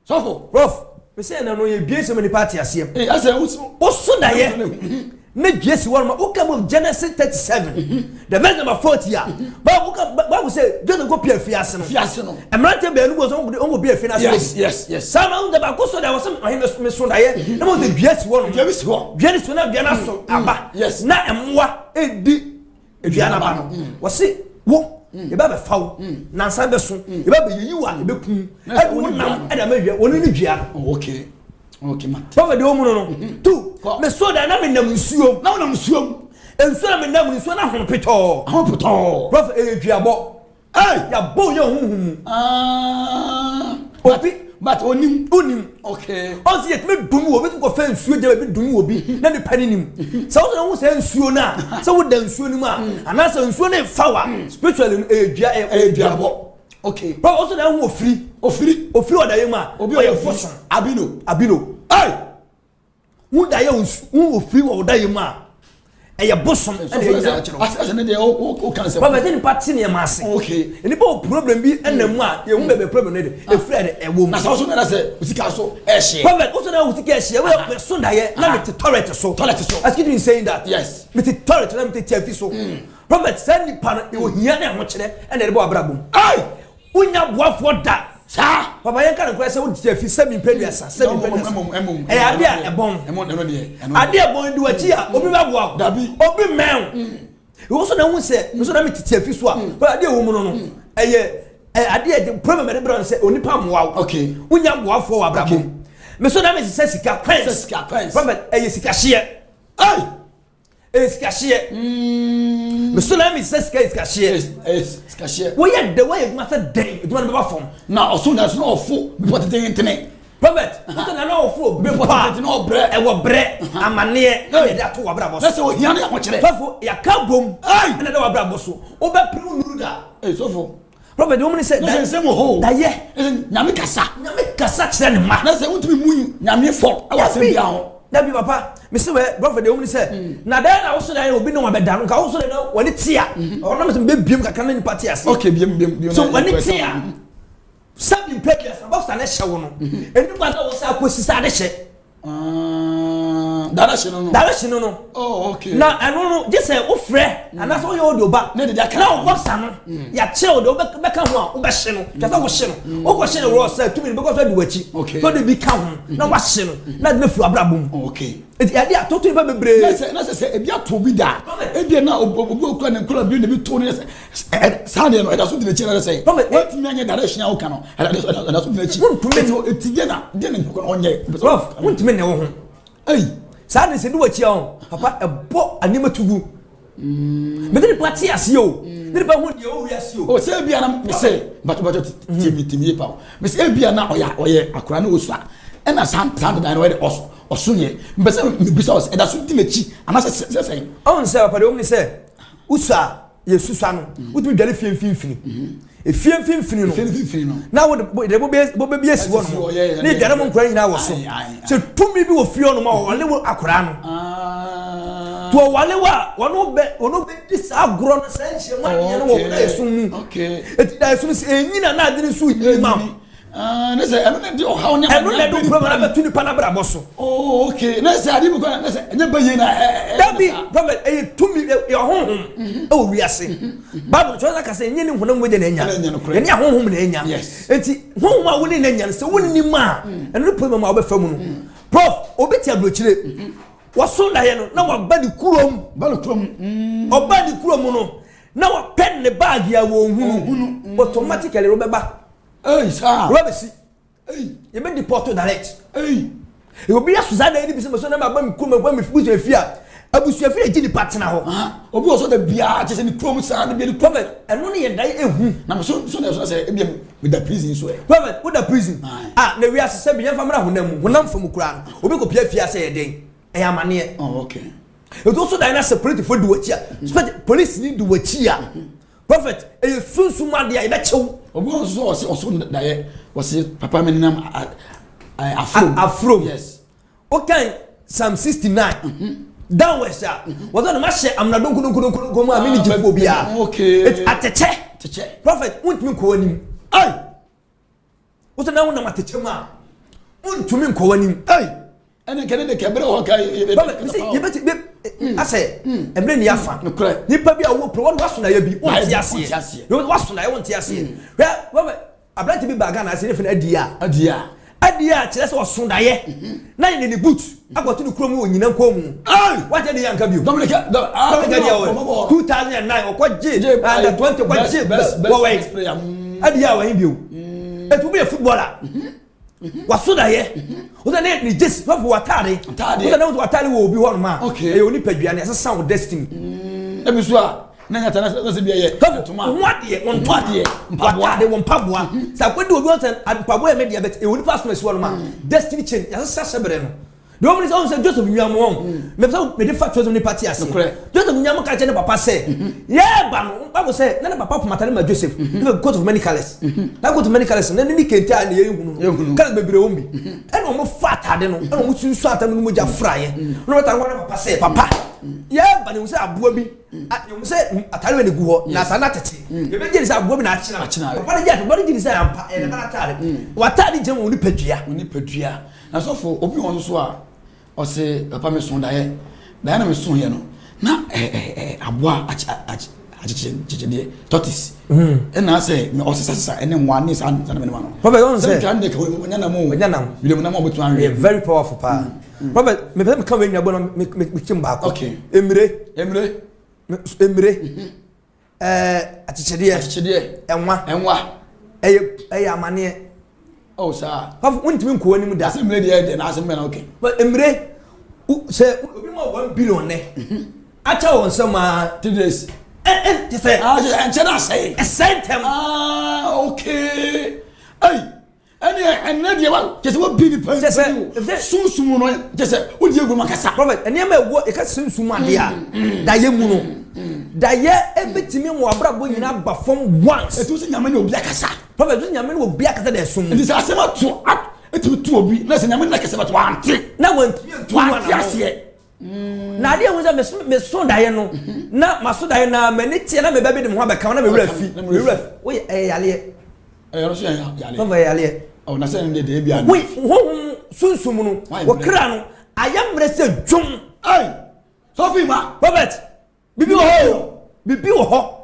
sofo prof me say na no ye bie se me nipa ate asem ase wo so daye na dua si won ma wo come of Genesis 37 the verse number 40 ya Bible say just go pia fiase no emrante be anu go so go pia fiase yes sama unda ba ko so da was me so daye na mo de dua si won dua bi si ho dua ni so na dua na so aba na emwa edi dua na ba no wo se wo e ba be fawo na nsan be so e ba be yiwa e be kun e wo nam e da ma hwe woni ni dua okay ma papa de omu no two me so da na me nam nsuom na nam nsuom enso na me nam nsuo na honpeto prophet e duabo ya bo ye hunhum obi but onim okay on see it me dum obi ko fa nsuo je be dum obi na ne pani nim so wo na wo say nsuo na so wo da nsuo nim a ana so nsuo na fawa spiritually e duabo okay but also na wo ofiri oda ye ma obi o ye foson abino wo da ye wo ofiri wo da ye ma e ye bosom e ye chiro asa ne de o kan se but we dey party ne ma ase okay eni bo problem bi enam a ye hu bebe problem ne de e frɛ de e wo na so na se usika so e hye prophet also na usika hye we so da ye na me toilet so excuse me saying that yes me toilet na me tiafi so prophet send ni pa no e ohia na ho kyerɛ e na de bo abrabom unya boafo da sa papa yen kan ko se wo tiafi semi peduasa e ade a ebon ade ebon di wachi a obi ba boa obi men wo so na hu se so na me tiafi so a ade wo mu no eye ade problem e de bra se onipa moa okay unya boafo wa abrabom me so na me se sika quench prophet eye sika hye Eskashie. Musulami says Eskashie. We had the way it must day. It won't be from. Now, soon as no fool, what the internet. Prophet, what an awful be part, no bread, and what bread, and my near that to Abramos. That's what Yana watch it. Ya kabum, and I know Abramoso. Oba Pruda. So for Prophet, the woman said, there's some hole. Namikasa, send ma. That's what we mean. Nami for our Savior. That be papa. Mr. Prophet, the woman said, now then I also I will be no one down. I also know when it's here. Or not some big beam can in party. Okay, so when it's here, something previous about an issue. And you was also a pussy sad shit. direction no oh okay na eno no je say wo frɛ ana so ye odo ba na de aka na wo boxa no ya che odo be ka ho a wo be hye no je say wo hye no wo ko hye no ro say tumi be ko so de wachi so de bi ka ho na wa hye no na de fu abrabom okay eti ya dia toto ba bebre na say e bia to bi da e bia na obu okura ne nkura bi ne bi to ne say de no e da so de chi na say what me anya direction a wo ka no e da so de chi eti de na de ne ko onye prof wuntime ne wo ho ei sa de se du wachi a papa ebo anima tugu me de party ase o de ba hu de o wi ase o o se bia na me say but timi pa me say bia na oye akura na osu a e na san da na we de oso ye me say me bisa o e da so di mechi ana say on say papa de o ni say usa ye susua no utumi dwale fiemfimfini fiemfimfini no na wo de bo be esi wo no ni dwale mo nkran nyina wo so se tumi bi wo fio no ma wale wo akora no to wale wa wono be dis agro no se nche ma ye no wo na esu mu okay eti da esu se enyina na ade su yi ma na say eno na di o ha onya eno na do problem ba tuni pa na bra boso oh okay na say adi bu ko na say enya ba ye na dabi problem e tumi e honhom e o wiase bible cho na ka say enye ni honhom mo je na enya ene honhom na enya enti honhom a woni na enya se wonni ma eno problem a obefa mu no prof obeti abrochire waso na ye no na waba di kurom oba di kurom no na wa pen ne bag ya wo hunu automatically robeba ei sa robesi ei ye be deport direct ei e obi asuza na ni bi se so na ba mi kurom ba mi fugu afia abusu afia ji ni partner ho obi oso da bia che se ni kurom sa na bi ni problem eno ne ye dai ehu na so na so say e bi with the prison so problem with the prison na wi asese bi yan famra honam fam kura obi ko pia afia say ye den e amane oh okay it also dine separate for duwachi police need duwachi a prophet e sunsuma de a be chew obi so da ye was papa me nam afro yes okay Psalm 69 down west was on ma share amna don kunu go amini jifo bia okay it ateche prophet untumi ko wanim ai uto na wona mateche ma untumi ko wanim ai ene kene de kebre ho kai ye beti ase emre ni afa nipa bi a wo pro waso na ya bi wonti ase waso na ya wonti ase we abranti bi baga na ase ne fe adia kire se waso da ye na ye ni boot agoto ni kurom onyina nkomu waje ni yanka bio Dominic 2009 okwaje and 20 okwaje we adia wa bio etu bi footballer waso da ye o da ne ni jesi fa watare o da ne watare wo obi ho ma e oni padua ne asesa wo destiny e bi so a na nyata na se bia ye toma wade won watare won paboa sa kwedi obi on paboa me dia bet e oni pass no so ma destiny change asesa sebre no the woman is on say Joseph Nyam won me say me dey fact Joseph ni party ase Joseph Nyam ka che ne papa say yeah ba no Bible say na papa matale ma Joseph the coat of many colors that coat of many colors na ni kente a na ye hunu kala bebre won bi e no mo fat ade no e no mo sunsu atam no mo ja fraye no beta ngwa papa say papa yeah ba ni say aboa bi you say atare we ne gu ho na sana tete ye be jiri say aboa bi na achina papa ne ja to jiri say ampa e na atare watare je mo ni padua na so for obi won so a o se papa me son da ye na me son ye no na aboa achiche tortoise na say me o sesa ene nwa ni sa na me no papa don say kan de ko nya na mo betu an very powerful pa papa me come we nya bo no me chimba ko okay emire achiche de enwa eye amane oh sir papa untimi ko ani mu da emire de na asem na okay but emire say obi mo 1 billion ne acha won sama 3 days ti say enchena say sentem okay ene dia wa just what be the person sunsumu no just o die gu makasa prophet ene ma ewo e ka sunsumu ade a da ye mu no da ye ebetimi mo abrabo nyina ba from once etu se nyame ne obi akasa prophet se nyame ne obi akasa da sum ndi se asema to etu tu obi na se nyame na kasa ba to ante na wanti ase na ade ehun se me so da ye no na maso da ye na mani tie na me ba bi de mo abeka na me wura fi we yale ro so yale no ba yale oh na se ne de bia we honhom sunsum no wo kra no ayamre se dwom ai Sophie ma Robert bibi wo ho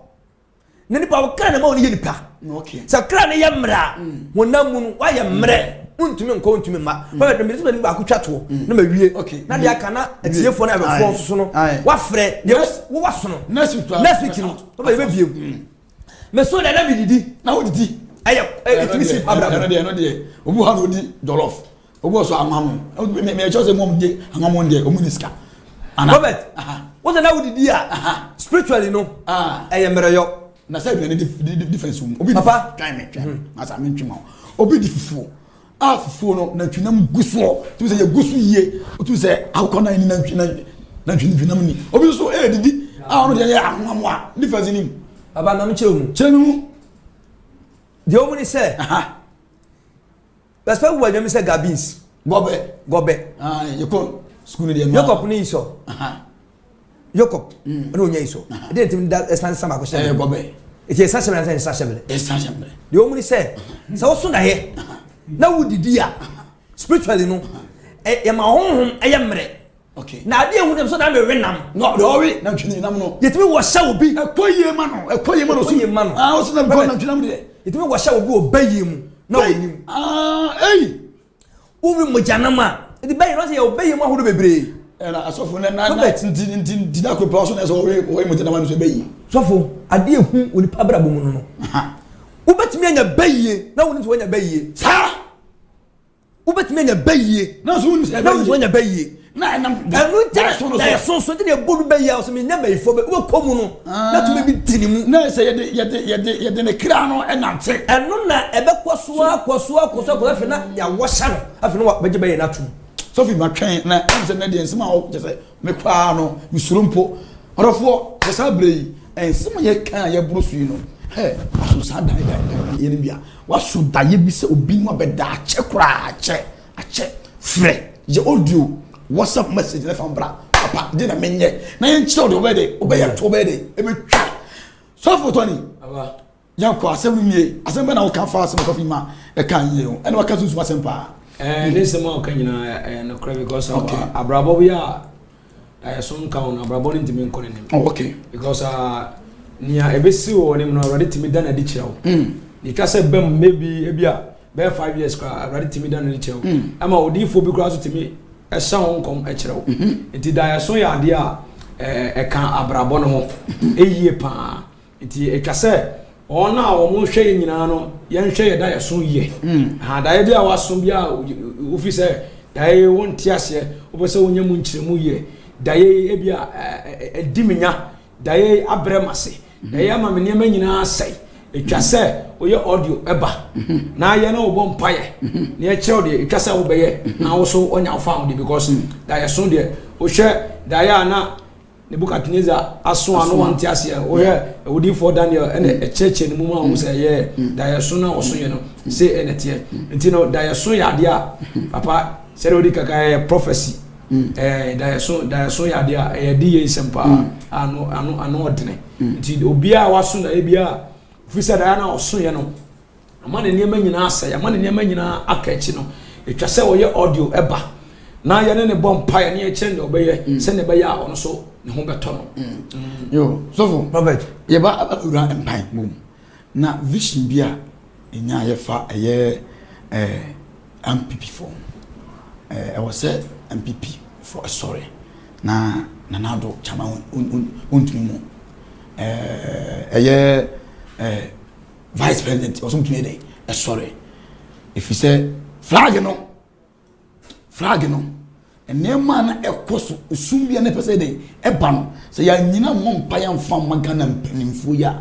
na nipa wo kra na ma woni ye nipa okay sa kra na yamra wonam mu no wa yamre untumi nko untumi ma Robert me so ni ba akotwa to na ma wie na de aka na etiefo na abefo so no wa frɛ de wo waso no next week no Robert be biem me so na na bididi na wo didi etimi si abra no de obu ha no di jollof obu so amam me chose mom de amam de omuniska Robert what na wo didi spiritually no eyemreyo na say be difference obi papa try asa me ntwima obi di fufu fufu no na twinam guso tu say ye guso yie tu say akona ni na twinam ni obi so didi no de ye amam a difference ni papa na me chemu the omni say that's why we dem say gabins gobe you call school dey Jacob ni iso Jacob no nya iso dey tim da stand sama ko say gobe it is such a such the omni say so so na he na wudidi a spiritually no e ma honhom eyemre okay na ade ehu dem so na me wenam no do we na twini nam no yetimi wo sha obi ekoye ma no so o so na go na twinam de yetimi wo sha obi obaye mu na onim ubi mojanama di bayi no say obaye mu ahodo bebre na asofo na nti da ko so na so we mojanama no so bayi sofo ade ehu oni pabra bomu no ubetimi anya bayi na woni so anya bayi sa ubetimi anya bayi na so woni anya bayi na so de bodu bayi o so me nya bayi fo be wo komu no na to be dinimu na say ye ne kra no enante eno na ebe kwasoa fe na ya wosha no afi no beje bayi na tum Sophie ma twen na ense na de ensema o je say me kwa no misurumpo orofo je sa brei ensema ye kan ye brosu no aso sa da ye ne bia waso da ye bi se obi mu abeda ache kura ache frɛ je audio WhatsApp message na fambra papa de na menye na ye nchiro de obede to obede e be twa so for Tony aba ya ko asem nie asem be na wo kan fa asem Sophie ma e kan ye o ene waka susu asem pa listen mo kan nyina no cry because abrabo bia some count abrabo ni ntimi nkone nim okay because nia ebesi wo nim no already timi dan adi kirawo ni twa se bem maybe ebia be 5 years kra already timi dan adi kirawo ama odifo bi kra so timi ehya won kom ekirawo enti da so ya ade a kan abrabo no ho eyie pa enti etwa se ona wo mo hwe nyina no ye nhwe ye da ye so ye da ye bia waso bia officer da ye won tiase obese wonya mu nkyiremu ye da ye bia ediminya da ye abremase da ye ama me ne nyina asai etwa se oye audio eba na ye na obo mpaye na ye kire de etwa se wo beye na wo so onya found because da ye so de o hwe da ye ana Nebukadnezar aso ano wanti ase o ye odi for Daniel ene echeche ni mu ma wo se ye da ye so na wo so ye no se enete nti no da ye so ya de a papa se odi kaka prophecy da ye so ya de a ye di ye sempa ano odene nti obi a waso na ebia ofisa da na wo so ye no ama ne niam nyina asa ama ne niam nyina aka echi no etwa se wo ye audio eba na ye ne bompa ye ne ye chen de obeye se ne be ya ono so ne ho beto no yo so Robert ye ba ura empan mum na vision bia enya ye fa ye MPP form I was say MPP for a sorry na do chama untumi mu vice president was untumi dey sorry if you say flag no enema na ekoso esumbia na pese dey eba no se ya nyina mompa ya mfa magana mpanimfo ya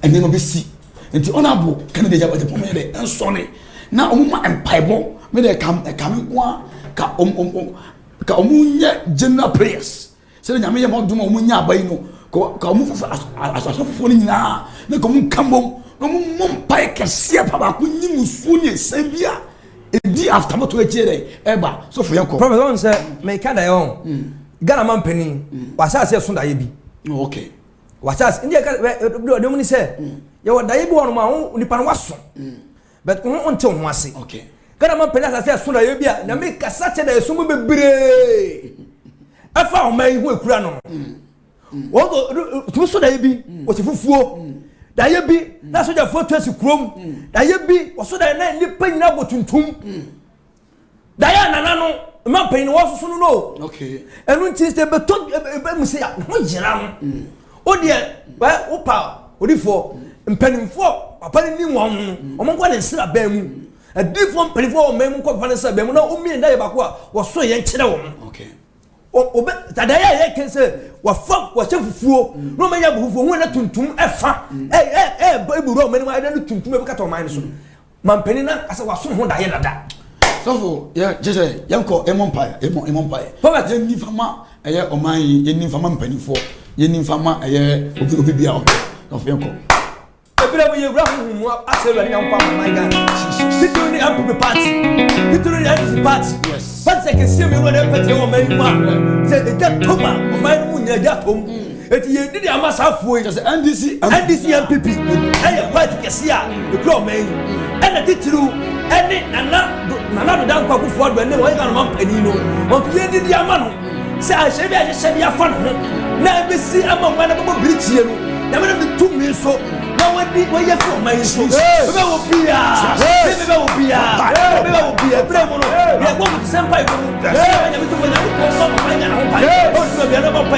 enema be si enti honorable Kennedy Jabate pomere dey ensone na omuma empaibo me dey kam kwa ka ka omunye general prayers se nyame ye moduma omunye abai no ka omu asasofo ni nyina na ka omu kambom no mompa ekese pa ba ko nyimusu ni esebia edi after moto echere eba so for yanko Prophet on say me kind of on Ghana man penny wasa say so da ye bi okay wasa india ka de mo ni say ye wa da ye bi won ma nipa no waso but on tell ho ase okay Ghana man penasa say so na ye bia na me kasa che na so mo bebre afa o man hu ekura no wo to so na ye bi o se fufuo da ye bi na so ja foto asi krom da ye bi o so da na ni panyina botuntum da ya nana no man pen wo so no okay enu nti se be to be mu se ya ho jira no o de ba wo pa odifo mpanimfo papa ni won o mo kwa ne sira ba mu adifo mpanimfo o man mu kwa papa ne sira ba mu na o mi nda ye ba ko a wo so ye nkire wo okay o be tadaya ye kense wa fa wa chefufuo no manya bufufuo hu na tuntum efa eburu o mani ma na tuntum e bukata o man so mampani na asa wa so ho da ye dada so yeah jeje yanko empire ye ni fama eye o man ye ni fama mpanifo ye ni fama eye obi bia o no yanko ebira mo ye wura hu mu aselu ani yanko man ga titulu ni ampu party titulu ni anti party yes but say can see me no dey pete o man ma say the get toma o man mu nya ja tom eti ye didi amasafo just NDC MPP eye party kesi a e kro man ena titulu eni nana do dan kwa kufu do ene wo ga no mampani no o ye didi ama no say a shebi afa no na be si ama man na bo birichie no na me na tu mi so na wadi wo ye fo man so be wo bia bre mo no ye go mu sempa ibo ya mi tu mo na ko so mo nya na ho pa o tu bia na mo pa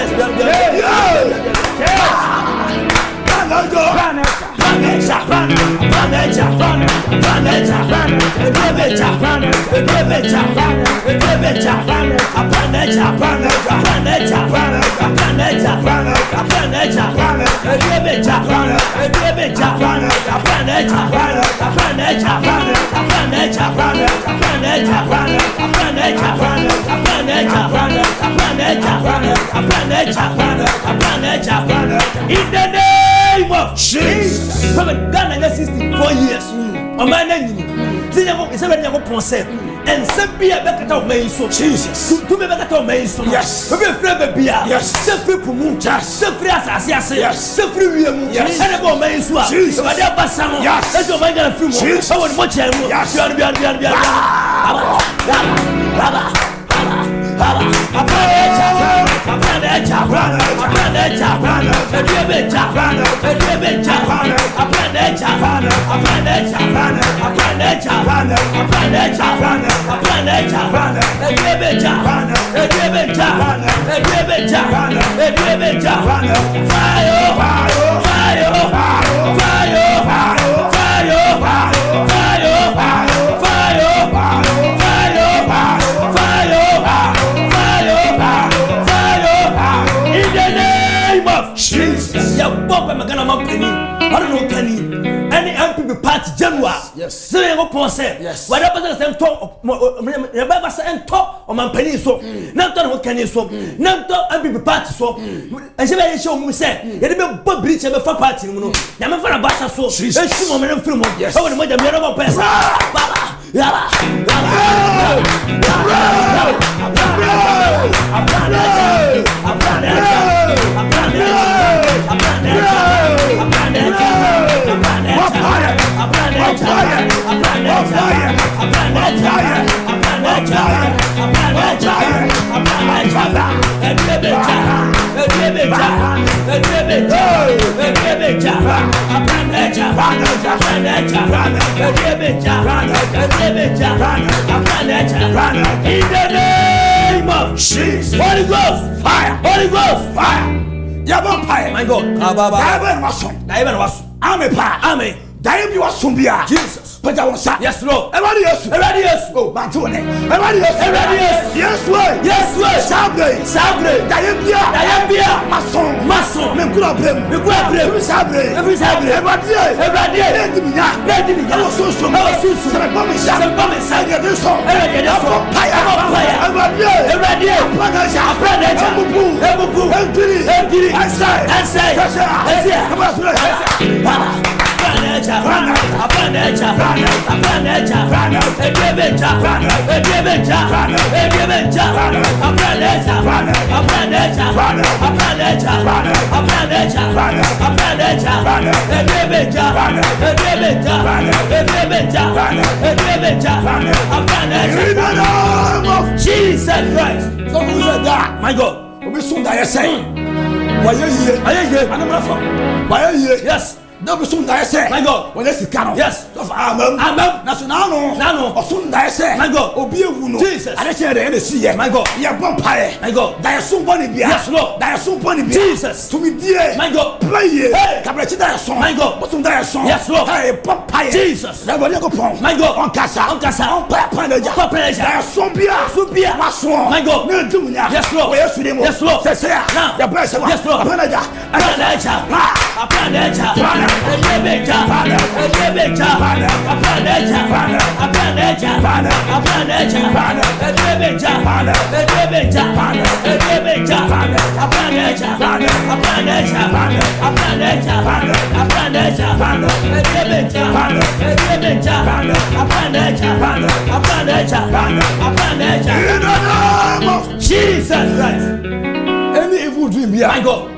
in the name of Jesus. From Ghana 64 years. O man nani. Se be nyako ponse. En se bia be kata o man so. Jesus. Tu be kata o man so. Yes. Be free be bia. Yes. Se free pumu. Yes. Se free asase ase. Yes. Se free wiemu. Yes. Ene be o man so a. Jesus. Ba dia basa mo. Yes. E so man gana free mo. Jesus. E won mo che mo. Yes. Bia. Baba. Jesus. Ya Bob and Magana Mampany. I don't know Kenny. Any MPP party January. Yes. So you go ponse. Yes. Whatever the same talk. Remember saying talk on Mampany so. Now talk Kenny so. Now talk MPP party so. And she may show me say. You remember Bob Bridge and the party. You know. You never a bassa so. She's a woman and film. Yes. I want to make a miracle person. In the name of Jesus. Holy Ghost fire. Holy Ghost fire. Fire. My God. Amen. Daim was Sumbia. Jesus. But I was yes, Lord. Everybody else. Oh, Batone. Everybody else. Yes, way. Sabre. Daim Mason. Mekura Brem. Sabre. Everybody. I was so. Jesus Christ. So who said that? My God. Obi so da say. Why ye? Anamra from. Why ye? Yes. Double soon die say. My God. When that's the canon. Yes. Of Amen. National. Nano. Or soon die say. My God. Obi Uno. Jesus. I say the NC. My God. Ya vampire. My God. Die soon bunny beer. Yes, Lord. Die soon bunny beer. Jesus. To me dear. My God. Play ye. Hey. Cabaret die song. My God. But soon die song. Yes, Lord. Hey, vampire. Jesus. Never go pong. My God. On casa. On casa. On papa. Papa. Die song beer. Subia. Mason. My God. No do ya. Yes, Lord. Yes, Lord. Yes, Lord. Say now. Ya bless you. Yes, Lord. Apanaja. Jesus Christ. Any evil dream here. My God.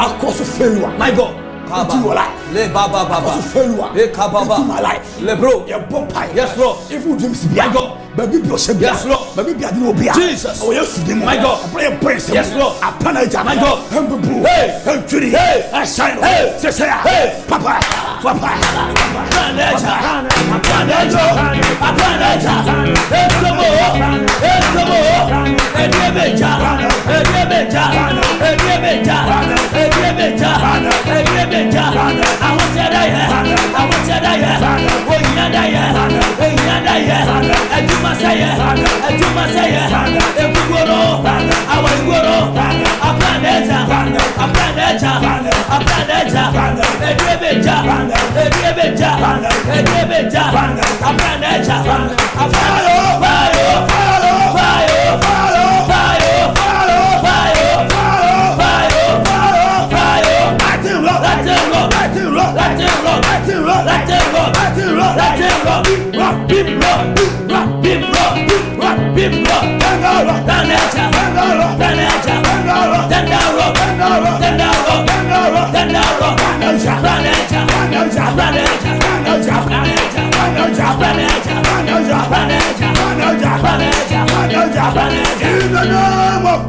Across failure. My God. Into your life. Le baba baba. Across failure. Le kababa. Into my life. Le bro. Your vampire. Yes, Lord. Evil dreams here. My God. Baby, be yourself. Yes, Lord. Baby, be adino be. Jesus. Oh, yes, you My God. Play a praise. Yes, Lord. Apanaja. My God. Humble. Hey. Humble. Hey. I shine. Hey. Say. Hey. Papa.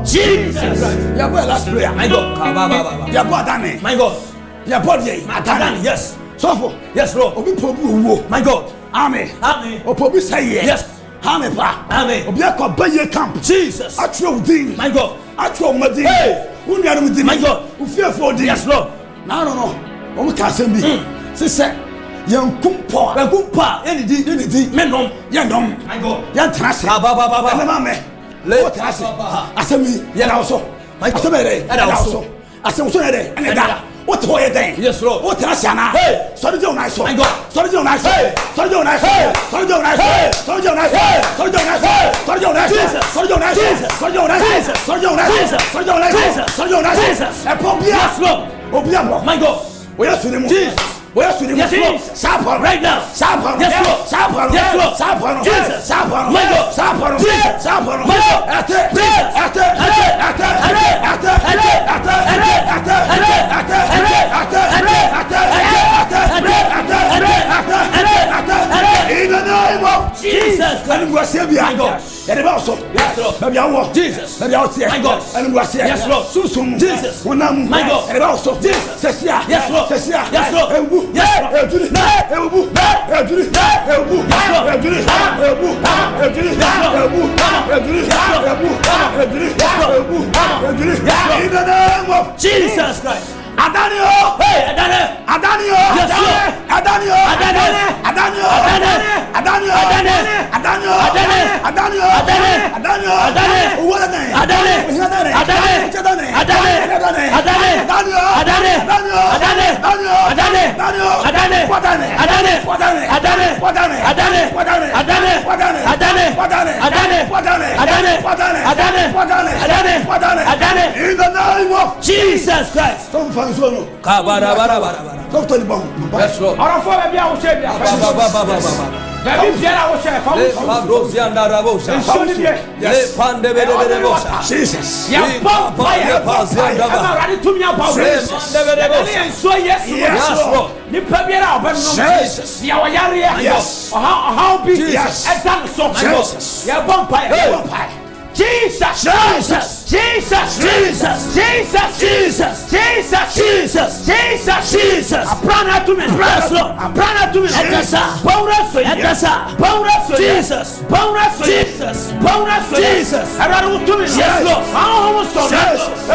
Jesus. Your boy last prayer. My God. Your boy Danny. My God. Your body. Atadani. Yes. So Yes, Lord. Obi pobu wo. My God. Amen. Amen. Opobi say Yes. Amen pa. Amen. Obi akobaye camp. Jesus. Atro din. My God. Atro madi. Hey. Unyarum din. My God. Ufiefo din. Yes, Lord. No. Omo ka sem bi. Sise yankumpo. Kumpa. Yenidi. Menom. Yendom. My God. Yantrase. Baba. Enema me. Le trase. Asemi yena so. My God. Asemi Eda so. Asemi so yede. Eneda. What ho yede? Yes, Lord. What trase ana? Hey. Sorry jo na so. My God. Sorry jo na so. Hey. Sorry jo na so. Hey. Sorry jo na so. Hey. Sorry jo na so. Hey. Sorry jo na so. Hey. Sorry jo na so. Jesus. Sorry jo na so. Jesus. Sorry jo na so. Jesus. Sorry jo na so. Jesus. Sorry jo na so. Jesus. Sorry jo na so. Jesus. E pobia. Yes, Lord. Obiabo. My God. Oya sunimu. Jesus. Oya sunimu. Yes, Lord. Sapon. Right now. Sapon. Yes, Lord. Sapon. Yes, Lord. Sapon. Jesus. Sapon. My God. Sapon. Jesus. Sapon. My God. Ate. Jesus. Ate. In the name of Jesus. And we are saving My God. And also, Yes, Lord. baby, I walk. Jesus. Baby, I see. My God. And we are saving. Yes, Lord. Susum. Jesus. Unam. My God. And also, Jesus. Sesia. Yes, Lord. Sesia. Yes, Lord. Ewu. Yes, Lord. Ejuri. Ewu. Ejuri. Ewu. Yes, Lord. Ejuri. Ewu. Ejuri. Yes, Lord. Ewu. Ejuri. Yes, Lord. Ewu. Ejuri. Yes, Lord. Ewu. Ejuri. Yes, Lord. In the name of Jesus Christ. Adanio. Hey, Adane. Adanio. Yes, Lord. Adanio. Adane. Adanio. Adane. Adanio. Adane. Adanio. Adane. Adanio. Adane. Adanio. Adane. Owó lẹ́nẹ̀. Adane. Adane. Adane. Adane. Adane. Adane. Adane. Adanio. Adane. Adanio. Adane. Adanio. Adane. Adanio. Adane. Adane. Adane. Adane. In the name of Jesus Christ. Some fans no. Talk to the bomb. Yes, Lord. Jesus. Jesus, Jesus, Jesus, Jesus, Jesus, Jesus, Jesus, Jesus, Jesus, Jesus. Aprana to me, aprana to me. Edasa, bonus, edasa, bonus, Jesus, bonus, Jesus, bonus, Jesus. Araru to me, yes, Lord. Almost so,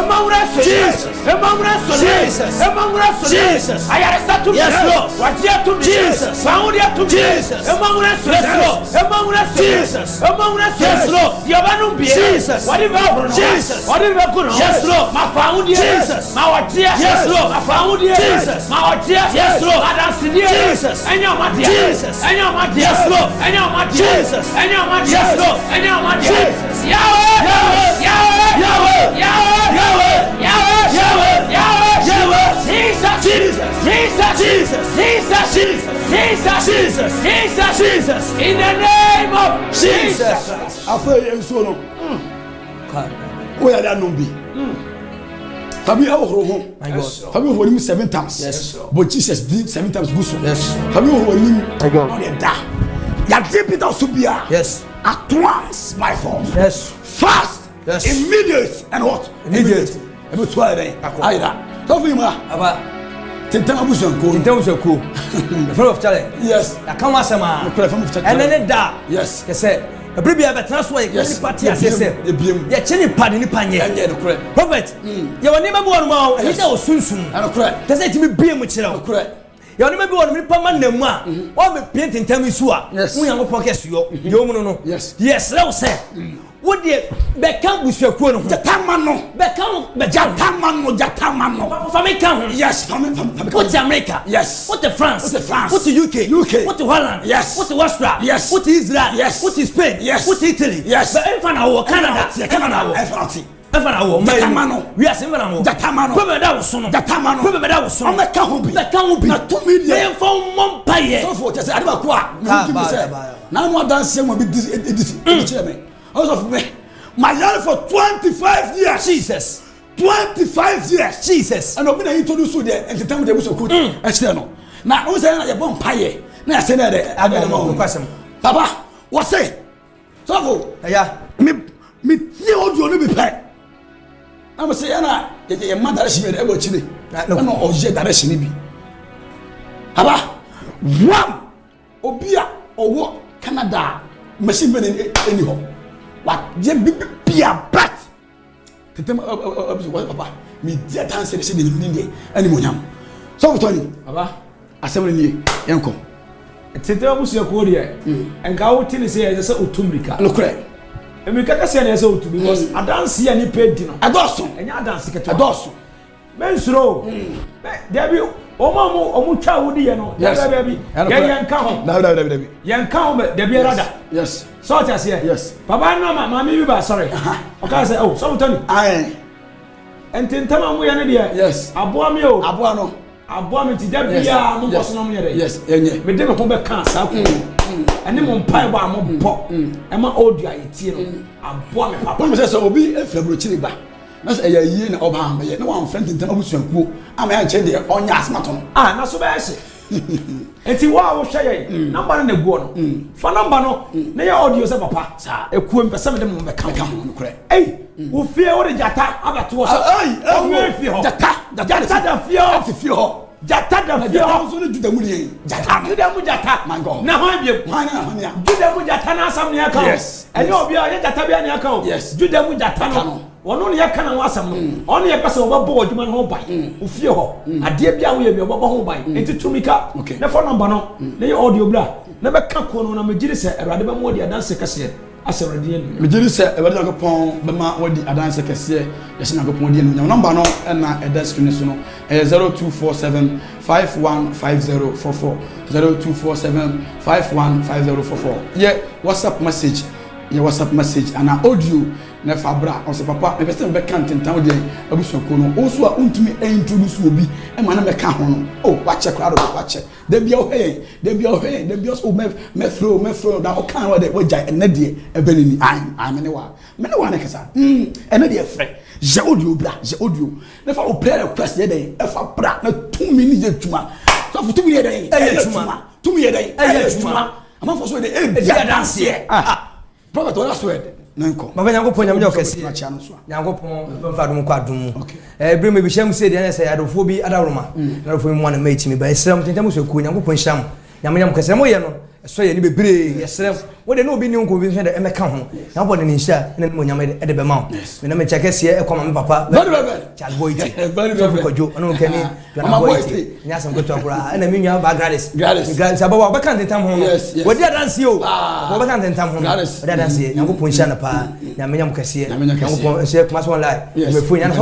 bonus, Jesus, bonus, Jesus, bonus, Jesus. I arrest to me, yes, Lord. What you to me, Jesus, found you to Jesus, bonus, yes, Lord, bonus, Jesus, bonus, yes, Lord. You are be Jesus. What if I Jesus? What if I could? Yes, Lord. My found Jesus. My dear. Yes, Lord. I found Jesus. My dear. Yes, Lord. I dance Jesus. And your my dear. Jesus. And your my dear. Yes, Lord. And your my Jesus. And your my yes, Lord. And your my Jesus. Yahweh. Yahweh. Yahweh. Yahweh. Yahweh. Yahweh. Yahweh. Yahweh. Jesus. Jesus. Jesus. Jesus. Jesus. Jesus. Jesus. Jesus. Jesus. In the name of Jesus. I feel you so no. Where are that no be? Fabi home. My God. Fabi who him 7 times. Yes. But Jesus did 7 times good. Yes. Fabi who him. My God. On the da. Ya dip it also be. Yes. At once by force. Yes. Fast. Yes. Immediate and what? Immediate. Ebe 12 day. Aida. So for him Aba. Tenta abusan ko. In terms of cool. The friend of Charlie. Yes. I come as a man. The friend of Charlie. And then da. Yes. He said. A baby have a transfer. Yes. Party as he said. Yeah, Chenny Paddy Panye. And the correct. Prophet. You will never one more. He was soon. And correct. Does it be being with you? Correct. You never be one permanent nema. All the painting tell me so. Yes. We are not pockets you. You know. Yes. Yes, let us say. What the Beckham with your quote? Jatamano. Beckham, Jatamano. Family come. Yes, family. What's America? Yes. What the France? What's the France? What the UK? What the Holland? Yes. What the Austria? Yes. What the Israel? Yes. What the Spain? Yes. What the Italy? Yes. But in Canada. Canada. Jatamano. We are similar. Jatamano. Probably was son. Jatamano. Probably was son. The Kahubi. The Kahubi. Not 2 million. They found one pie. So for just Adabaqua. Now more than same will be this. Also for me. My life for 25 years. Jesus. 25 years. Jesus. And I've been introduced to the entertainment they was so good. External. Now, I was saying you're born pie. Now I say that I got a question. Papa, what say? So, yeah. Me tell you to be pay. I was saying, your mother she made ever chili. No, or jet direction be. Papa, one Obia or what Canada machine anyhow. What Jim be a brat. To them, Papa, me dear answer said in India, any more. So, Tony, Papa, assembly, Yanko. Today, I was your courier, and go till say as a Utumrika. Look, and we can't say as old because I don't see any paid dinner. I don't, and I don't see a dorsal. Men slow. There be Omucha Woody, you know. Yes, baby. Yan come. No, Yan come, there be a rather. Yes. So just here. Yes. Papa, no, mammy, sorry. Okay, say, oh, so Tony. I and Tintama, we are here. Yes. Abuamio, Abuano. Abuami to Debia, Mubosnom. Yes, and we never come back cancer. And then one pie bar more pop. And my old guy, Abuami, Papa says, will be a February back. That's a year in Obama, yet no one friend in Tamabusan. I may change the on Yasmaton. Ah, not so bad. And see what I was saying. Number in the one. For number no, they are audios of Papa. A quim, some of them will come on. Hey, who fear what the Jata about to us? Oh, Jata, the fear. Jata, the fear. I was only do the money. Jata, my God. Now I'm you. Do them with Jatana, some near account. Yes. And you'll be a Jatabian account. Yes. Do them with Jatano. One only a can was some only a person of a board you man home by. Ufio, a dear Bia will be a home by. Into Tumika. Okay. Never number no. They audio blah. Never come on a major, a rather more than dance cassette. asɛrɛdeɛ me gye sɛ ɛbɛde Nyankopɔn bɛma wadi adanse kɛseɛ yɛhyɛ Nyankopɔn di no number no ɛna ɛda screen so no 0247 515044 0247 515044 yeah WhatsApp message and an audio na fabra o se papa me pese me kan tentan de abusuako no o so a untumi introduce obi e ma na me ka ho no o wa check crowd wa check de bia o hey so me flow da o kan wa de wa jai ene de e be ni ai me ne wa na kasa ene de frɛ je audio na fa o play request de e fa bra na 2 minutes de tuma so for 2 minutes de e tuma 2 minutes de e tuma ama for so de e dia dance here prophet what that's word nanko mama Nyankopɔn nyame okese Nyankopɔn mfa dum kwa dum bre me bi hyam se de na say adofo bi adawroma na adofo mu na ma etimi ba esram tentam so ku Nyankopɔn hyam nyame kese mo ye no so ye ni bebre yesrem wo de no obi ni nko bi hwe de emeka ho Nyankopɔn de ni hya na mo nyame de be ma me na me cheke se e koma me papa very child boy ti very kojo no kani mama boy ti nya sam ko to akura na me nwa ba gradis sabawa ba kan tentam ho wo de adanse o wo ba kan tentam ho wo de adanse Nyankopɔn hya na pa nyame nyam kese Nyankopɔn se kuma so online me fu nya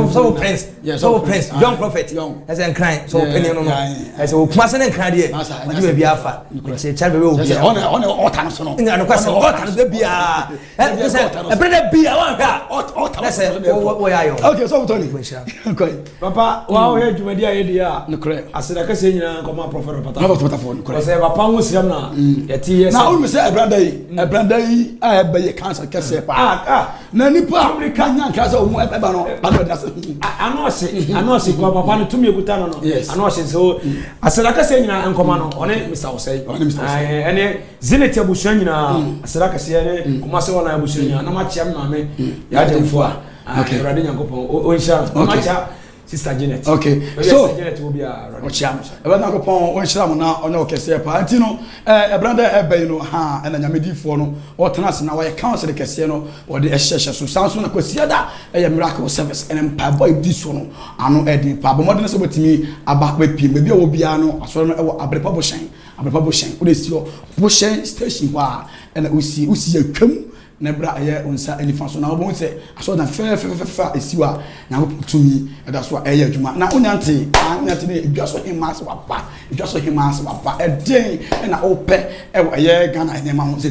so prince young prophet as en cry so penny no as o kuma se na cry de ma di bia afa me child baby on otan so no nga no kwase otan de bia brother bia wan hwa otan say wo ya yo okay so Tony okay papa wa o he dwumadi aye dia no correct aseda ka se nyina nkoma prophet pata phone correct say papa wo siam na yeti yes na o me say brother yi a be ye cancer kese pa na nipa ka nya nka say o mu e ba no ba no das ano se kwa papa no tumi ekuta no ano se so aseda ka se nyina nkoma no one Mr. Osei ene zeneti abusuan nyina aseda ka se ne kuma se wona abusuan nyina na ma chiam na me ya demfo a Awurade Nyankopɔn o nhyira ma cha Sister Janet. Okay. So Janet will be a Ochiam. Eba na kopon won hira mo na onye okese pa. Anti no brother ebe no ha na nyamedifo no o tenase na wa council kese no o de ehyehyɛ so sanso na kwasia da miracle service and pa boy di so no ano edi pa bo modern so betimi aba ba piem be wo bia no asoro no e wo abrepa bo hyen o de si o bo hyen station wa na usi atwam na bra aye onsa anifa so na obo se aso na fe esiwa na tumi da so aye adwuma na onyante ne edwaso himas wapa eden na ope e aye Ghana ene ma ho se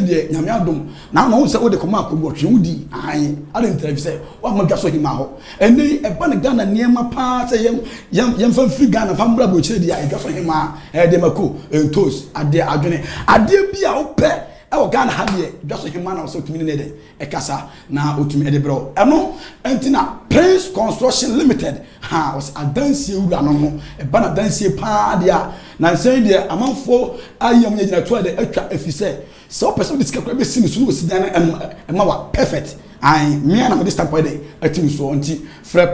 de nyame adom na no se wo de koma akogbo twudi an ade interview se wa ma dwaso hima ho ene e ba ne Ghana niema pa se yem fa free Ghana fa mbra bo chire dia edwaso hima e de mako entos ade adwene ade bia ope ewo Ghana ha de dwaso hima na so tumi ne de ekasa na otumi de bro eno entina Prince Construction Limited ha was adansie wura no no e ba na dansie pa dia na nsen de amanfo ayam nyina to de atwa afise so person this kakra be sini so no sidan ema wa perfect ai me na this type de atimi so onti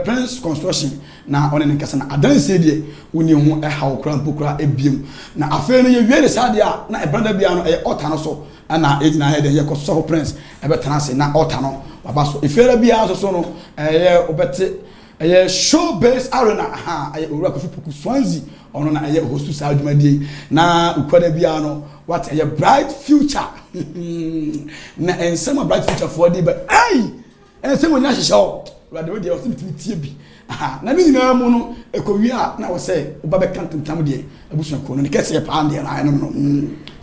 Prince Construction na one ne kasa na adansie de woni ho e ha okra mpokra ebiem na afa no ye wie sa de a na e brother bia no e ota no so ana ejina he de ye ko so Prince e be tanase na ota no baba so efere bia so no ye obete ye show base arena ha ye owura ko fipuku Swansea ono na ye hostu sa adwumadie na ukwada bia no what ye bright future na ensema bright future for di but ai ensema nya hyehyɛ rade we de o sibiti tie bi na ni nyina mu no ekowia na wo se oba be kan tentam de abusuako no ne kese pa ande na no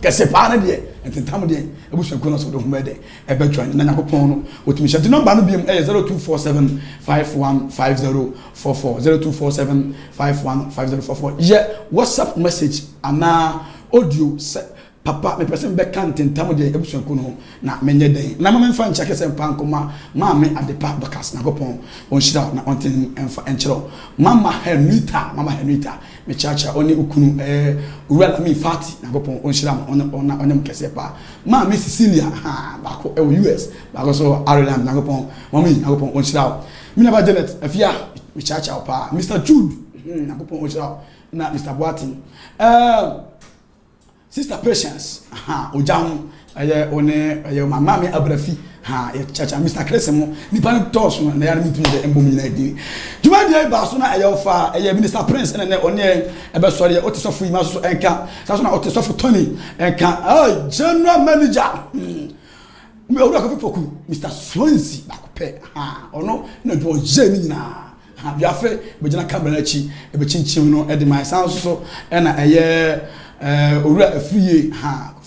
kese pa na de tentam de abusuako no so do huma de e be twan na Yakopon no otimi hye number no biem 0247 515044 0247 515044 ye WhatsApp message ana audio papa me person be kan tentam de abusuako no na menye den na mama mfa ncha kese mpa nkoma ma me adepa bakas na Yakopon on shira na onten emfa enchero mama Henrita me chacha oni ukunu ura la mi fati na Yakopon on shira ona onem kese pa ma me Cecilia ha bako US bako so Ireland na Yakopon mami Yakopon on shira mi na ba Janet afia me chacha pa Mr. Jude na Yakopon on shira na Mr. Boatin Sister Patience ojam aye one aye mama me abrafi ye chacha Mr. Kresemo ni pan toss na ya mi tumi de embom nyina di juma de ba so na aye ofa aye Minister Prince na one e be sori otisofu ima so enka sa so na otisofu Tony enka general manager me owura ko poku Mr. Swansea ba ko pe ono na do je ni na ha bia fe be gina camera na chi e be chinchin no e de my sound so e na eye owura afie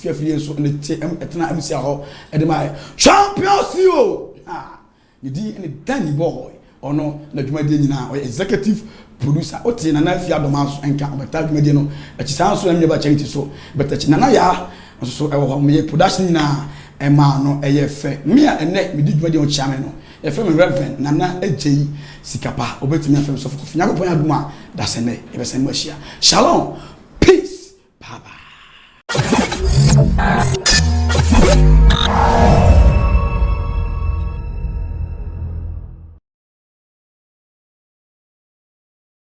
afie so ne ti etena MC ho e de my champions yo you di any Danny boy ono na dwumade nyina o executive producer o ti na na afia domanso enka obeta dwumade no e chi sound so na ba charity so but e chi na ya so e wo ho me production nyina e ma no e ye fe me a ene me di dwumade o chiame no e fe me reverend nana ejei sikapa obetumi afem so fo nya ko pon aduma da sene e be sene machia shalom